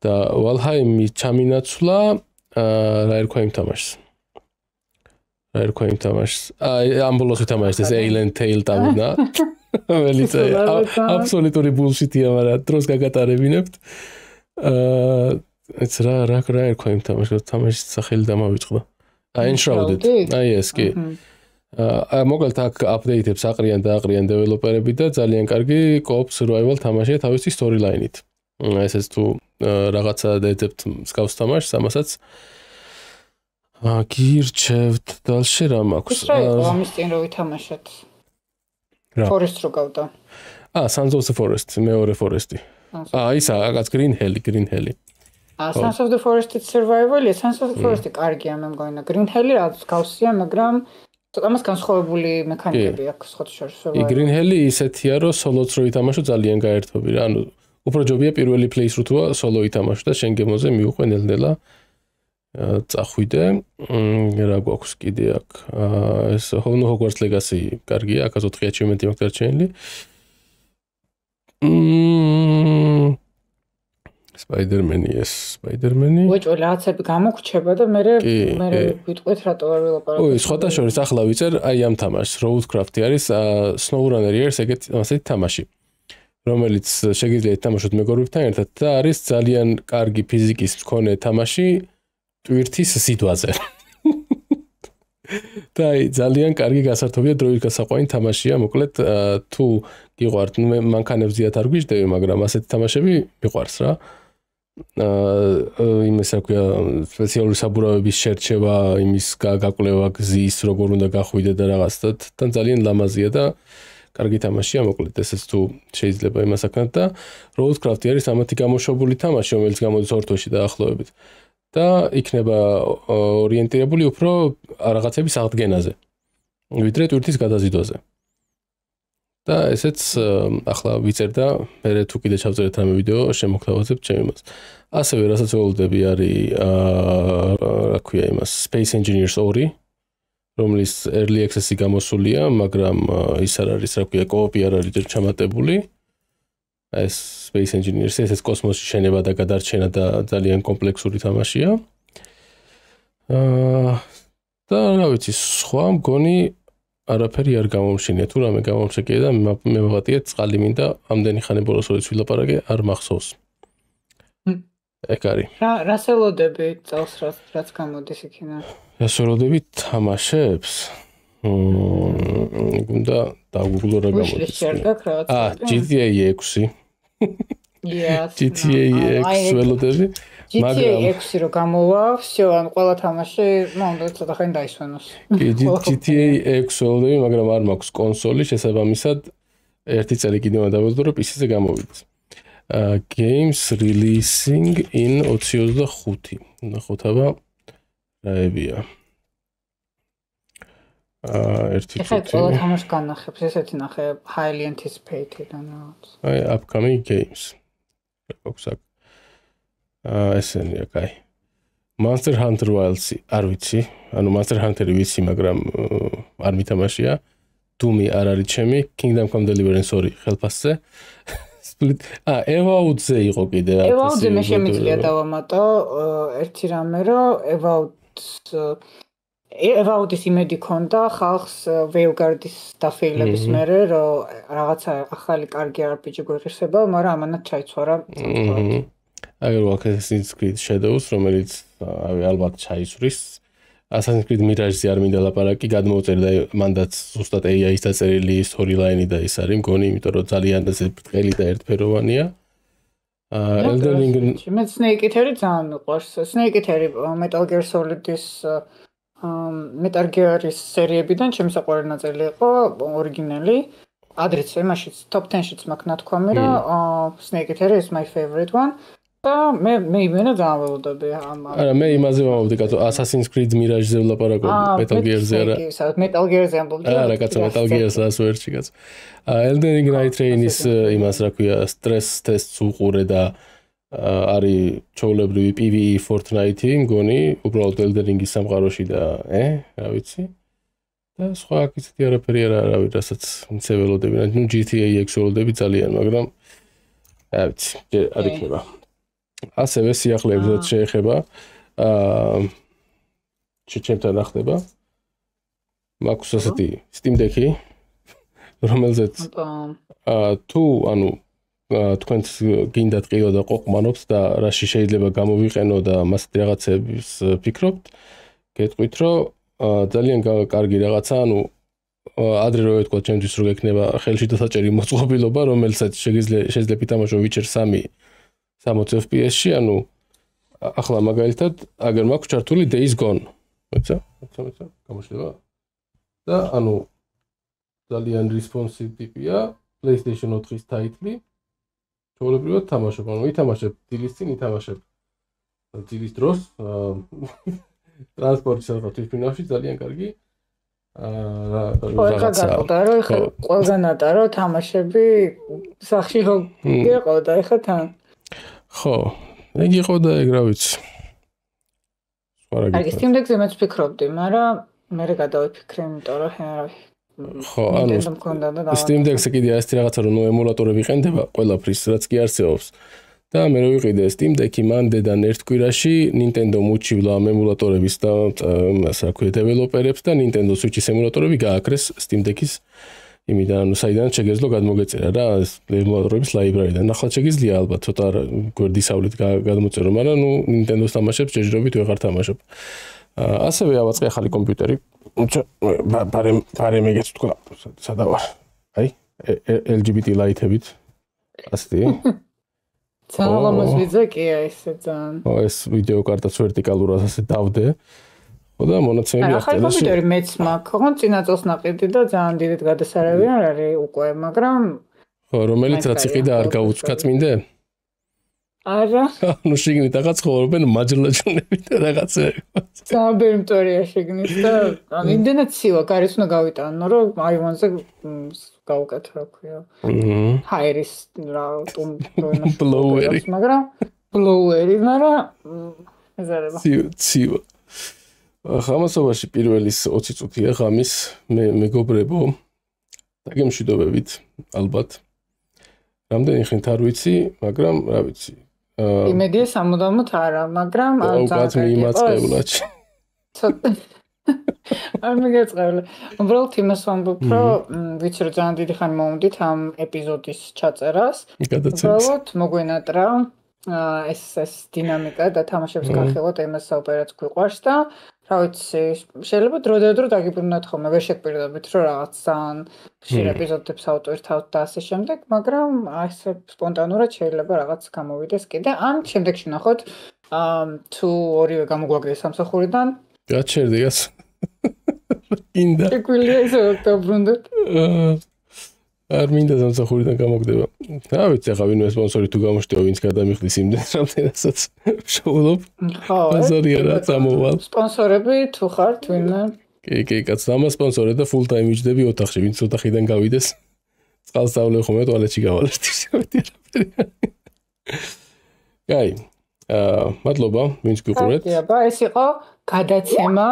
და Valheim-ი ჩამინაცვლა, რა ერქვა იმ თამაშს? რა ერქვა იმ თამაშს? ამ ბოლოს ვითამაშეთ ეს Alien Tale დავინა. ველიწე, აბსოლუტური bullshit-ია, მაგრამ დროს გაგატარებინებთ. ეს რა ერქვა იმ თამაშს? თამაშის სახელი დამავიწყდა. Enshrouded. აი ეს კი. მოკლედ აქ აპდეიტებს აყრიან და აყრიან დეველოპერები და ძალიან კარგი co-op survival თამაშია თავისი storyline-ით. ესეც თუ რაღაცა დაეძებთ მსგავს თამაშს, ამასაც გირჩევთ დალში რა მაქვს. რა იყო ამის წინ რო ვითამაშეთ? Forest რო გავდა. Sons of the Forest, მეორე Forest-ი. ისა, აკაც Green Hell. Sons of the Forest-ი survival-ია, Sons of the Forest-ი კარგია მე მგონა. Green Hell-ი რაც გავსია, მაგრამ ამას განსხვავებული მექანიკები აქვს სხვათა შორის. Green Hell-ი ისეთია, რომ solo-ც რო ითამაშო ძალიან გაერთობი რა, ანუ უფრო ჯობია პირველი playthrough თუ solo ითამაშო და შენ გემოზე მიუყვე ნელ-ნელა წახვიდე. რა გვაქვს კიდე აქ? ეს Hogwarts Legacy კარგია, აქ 4 achievement-ი მაქვს დარჩენილი. Spider-Man-ი. უეჭო რაღაცები გამოგრჩება და მე ვიტყვით რატო არ ველაპარაკობ. სხვათა შორის ახლა ვიწერ აი ამ თამაშს, Roadcraft-ი არის SnowRunner-ი არის ასეთი თამაში, რომელიც შეგიძლიათ ითამაშოთ მეგობრებთან ერთად და არის ძალიან კარგი ფიზიკის მქონე თამაში ტვირთის სიტუაზე. და ძალიან კარგი გასართობია დროის გასაყვანი თამაშია, მოკლედ თუ გიყვართ, ნუ მანქანებს ზიათ არ გვიждდები, მაგრამ ასეთი თამაშები მიყვარს რა. იმის რა ქვია, სპეციალური საბურავების შერჩევა, იმის გაკვლევა, გზის, როგორ უნდა გახვიდე და რაღაც და ძალიან ლამაზია და კარგი თამაშია, მოკლედ ესეც თუ შეიძლება იმას აკეთოთ და Roadcraft-ი არის ამათი გამოშვებული თამაში, რომელიც გამოდის 2 თვეში დაახლოებით. და იქნება ორიენტირებული უფრო რაღაცების აღდგენაზე, ვიდრე ტვირთის გადაზიდვაზე. და ესეც ახლა ვიწერ და მე თუ კიდე ჩავწერეთ რამე ვიდეო, შემოგთავაზებთ ჩემ იმას. ასევე რასაც ველოდები არის რა ქვია იმას Space Engineers 2, რომლის early access-ი გამოსულია, მაგრამ ის არ არის, რა ქვია, კოოპი არ არის ჯერ ჩამატებული. ეს Space Engineers-ი, ეს კოსმოსში შენება და გადარჩენა და ძალიან კომპლექსური თამაშია. და რა ვიცი, სხვა მგონი არაფერი არ გამომშინია, თუ რამე გამომშეკია და მე ვაღატია წყალი მინდა ამდენი ხანი ბოლოს როდის ვილაპარაკე არ მახსოვს. ეგ არის. რას ელოდები წელს რაც გამოდის იქიდან? რას ელოდები თამაშებს? გუნდა დაგვიგულო რა გამოდის. GTA 6. GTA 6 ველოდები. GTA 6 რო გამოვა, всё, ან ყველა თამაში, უნდა ცოტა ხანი დაისვენოს. GTA 6 ველოდები, მაგრამ არ მაქვს კონსოლი, შესაბამისად, ერთი წელი კიდევ დავველოდო, რომ PC-ზე გამოვიდეს. Games releasing in 2025. ნახოთ აბა რაებია. ერთი წუთი. ეხლა ყველა თამაშს განახებს, ესეთი ნახე highly anticipated ან რაღაც. Upcoming games. აქვს აქ. ესენია, კაი. Monster Hunter Wilds-ი არ ვიცი, ანუ Monster Hunter-ი ვიცი, მაგრამ არ მითამაშია. Doom-ი არ არის ჩემი, Kingdom Come Deliverance 2 ხელფასზე. Split. Evoud-ზე იყო კიდე. Evoud-ზე მე შემიძლია დავამატო ერთი რამე, რომ Evoud-ის იმედი ქონდა ხალხს Veilguard-ის დაფეილების მერე, რომ რაღაცა ახალი კარგი RPG გვეღირსება, მაგრამ ამანაც ჩაიცვარა. აი Assassin's Creed Shadows, რომელიც ალბათ ჩაისვრის. Assassin's Creed Mirage-ზე არ მინდა ლაპარაკი, გადმოვწერდა მანდაც ზუსტად AI-ის დაწერილი storyline-ი და ის არის მგონი, იმიტომ რომ ძალიან ბრტყელი და ერთფეროვანია. Elden Ring მე Snake Eater-ი ძალიან მიყვარს. Snake Eater-ი Metal Gear Solid-ის Metal Gear-ის სერიებიდან ჩემი საყვარელი ნაწილი იყო, ორიგინალი. ადრეც იმაშიც top 10-შიც მაქვს ნათქვამი, რომ Snake Eater is my favorite one. და მე იმენა დავველოდები ამ. არა, მე იმაზე ვამბობდი, კაცო, Assassin's Creed Mirage-ზე ვლაპარაკობდი, Metal Gear-ზე არა. Metal Gear-ზე ამბობდი. არა, კაცო, Metal Gear-ს ასვერჩი, კაცო. Elden Ring Night Train-ის იმას, რა ქვია, stress tests უყურე და არის ჩაოლებრივი PvE Fortnite-ი, მგონი, უბრალოდ Elden Ring-ის სამყაროში და, რა ვიცი. და სხვა აქცეთი არაფერი არ არის, რასაც მცეველოდები, ნუ GTA 6 ველოდები ძალიან, მაგრამ რა ვიცი, არ იქნება. ასევე სიახლეებსაც შეეხება ჩემთან ახდება მაქვს ასეთი Steam Deck-ი რომელზეც თუ ანუ თქვენ გინდათ ყიო და ყოყმანობთ და რაში შეიძლება გამოვიყენო და მასეთ რაღაცების ფიქრობთ გეტყვით რომ ძალიან კარგი რაღაცა ანუ ადრე რო ვეთქვა ჩემთვის რო გექნება ხელში დასაჭერი მოწყობილობა რომელსაც შეიძლება ითამაშო Witcher 3 60 FPS-ში, ანუ ახლა მაგალითად, აგერ მაქვს ჩართული Days Gone. მოიცა? გამოჩნდება. და ანუ ძალიან responsive ტიპია, PlayStation 4-ის ტაიტლი. ჩვეულებრივად თამაშობ, ანუ ვითამაშებ დილის წინ, ითამაშებ დილის დროს, ტრანსპორტის რაღაც თვითფრინავში ძალიან კარგი. რაღაცა. ხო, ყველგან ატარო თამაშები სახში ხო გიყავდა ეხა თან. ხო, ეგ იყო და ეგ რა ვიცი. აი, Steam Deck-ზე მეც ფიქრობდი, მაგრამ მე გადავიფიქრე, იმიტომ რომ ხო, ანუ Steam Deck-ზე კიდე ასეთი რაღაცა რომ ემულატორები ყენდება ყველაფრის, რაც კი არსებობს. და მე რო ვიყიდე Steam Deck-ი მანდედან ერთ კვირაში Nintendo მოუჩივლა ამ ემულატორების და მას რა ქვია დეველოპერებს და Nintendo Switch-ის ემულატორები გააკრეს Steam Deck-ის იმიდან საიდან შეგეძლო გადმოგეწერა რა ეს ემულატორების library-დან. ახლა შეგიძლია ალბათ ცოტა გვერდისავლით გადმოწერო, მაგრამ ნუ Nintendo-ს თამაშებს ჯერჯერობით ვეღარ თამაშობ. ასევე ავაწყე ახალი კომპიუტერი. ბარემ ეგეც თქვა, სადა ვარ. აი, LGBT light-ებით. ასეთი. ძალიან ლამაზ ვიძაკია ესე ძალიან. ეს ვიდეო კარტაც ვერტიკალურად ასე დავდე. და მონაცემები ახლა კომპიუტერი მეც მაქვს, ხო, წინა წელს ნაყიდი და ძალიან დიდად გადასარავი არ არის უკვე, მაგრამ ხო, რომელიც რაც იყიდა არ გაუწკა წმინდე? არა. ნუ შიგნით რაღაც ხოვობენ მაჯლაჯუნები და რაღაცები. ძალიან ბევრი მტორია შიგნით და იმდენად ცივა, გარეთ უნდა გავიტანო, რომ აივანზე გავუკეთო, რა ქვია. ჰაერის რა ბლოუერი, მაგრამ ეზარება. ცივა. ხამასობაში პირველის 20 წუთია ღამის მე მეგობრებო დაგემშვიდობებით ალბათ რამდენი ხნით არ ვიცი მაგრამ რა ვიცი იმედია სამუდამოდ არა მაგრამ უკაც მიიმაწყებლა ცოტა არ მიგეწყევლა უბრალოდ იმას ვამბობ რომ ვიცი რომ ძალიან დიდი ხანი მომდით ამ ეპიზოდის ჩაწერას უბრალოდ მოგვენატრა ეს დინამიკა და თამაშებს გახილოთ იმას საოპერაც გვიყვარს და რა ვიცი შეიძლება დრო დაგიბრუნოთ ხოლმე ვერ შეგპირდებით რომ რაღაც ძალიან ხშირ ეპიზოდებს ავტვირთავთ და ასე შემდეგ მაგრამ ასე სპონტანურად შეიძლება რაღაც გამოვიდეს კიდე ან შემდეგში ნახოთ თუ ორივე გამოგვაგდეს სამსახურიდან გაჩერდიას ინდა შეგვიძლია ისე დავბრუნდეთ არ მინდა სამსახურიდან გამოგდება რა ვიცი ახლა ვინმე სპონსორი თუ გამოშტიო ვინც გადამიხდის იმდენს რამდენადაც შოულობ ბაზარი არა წამოვალ სპონსორები თუ ხართ ვინმე კი კაც დამა სპონსორი და full time მიჯდები ოთახში ვინც ოთახიდან გავიდეს წყალს დავლე ხოლმე ტუალეტში გავალერთი შემეტი კაი მადლობა ვინც გიყურეთ ეს იყო გადაცემა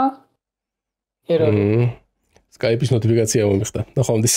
ეროვნული Skype-ის ნოტიფიკაცია მომიხდა ნახვამდის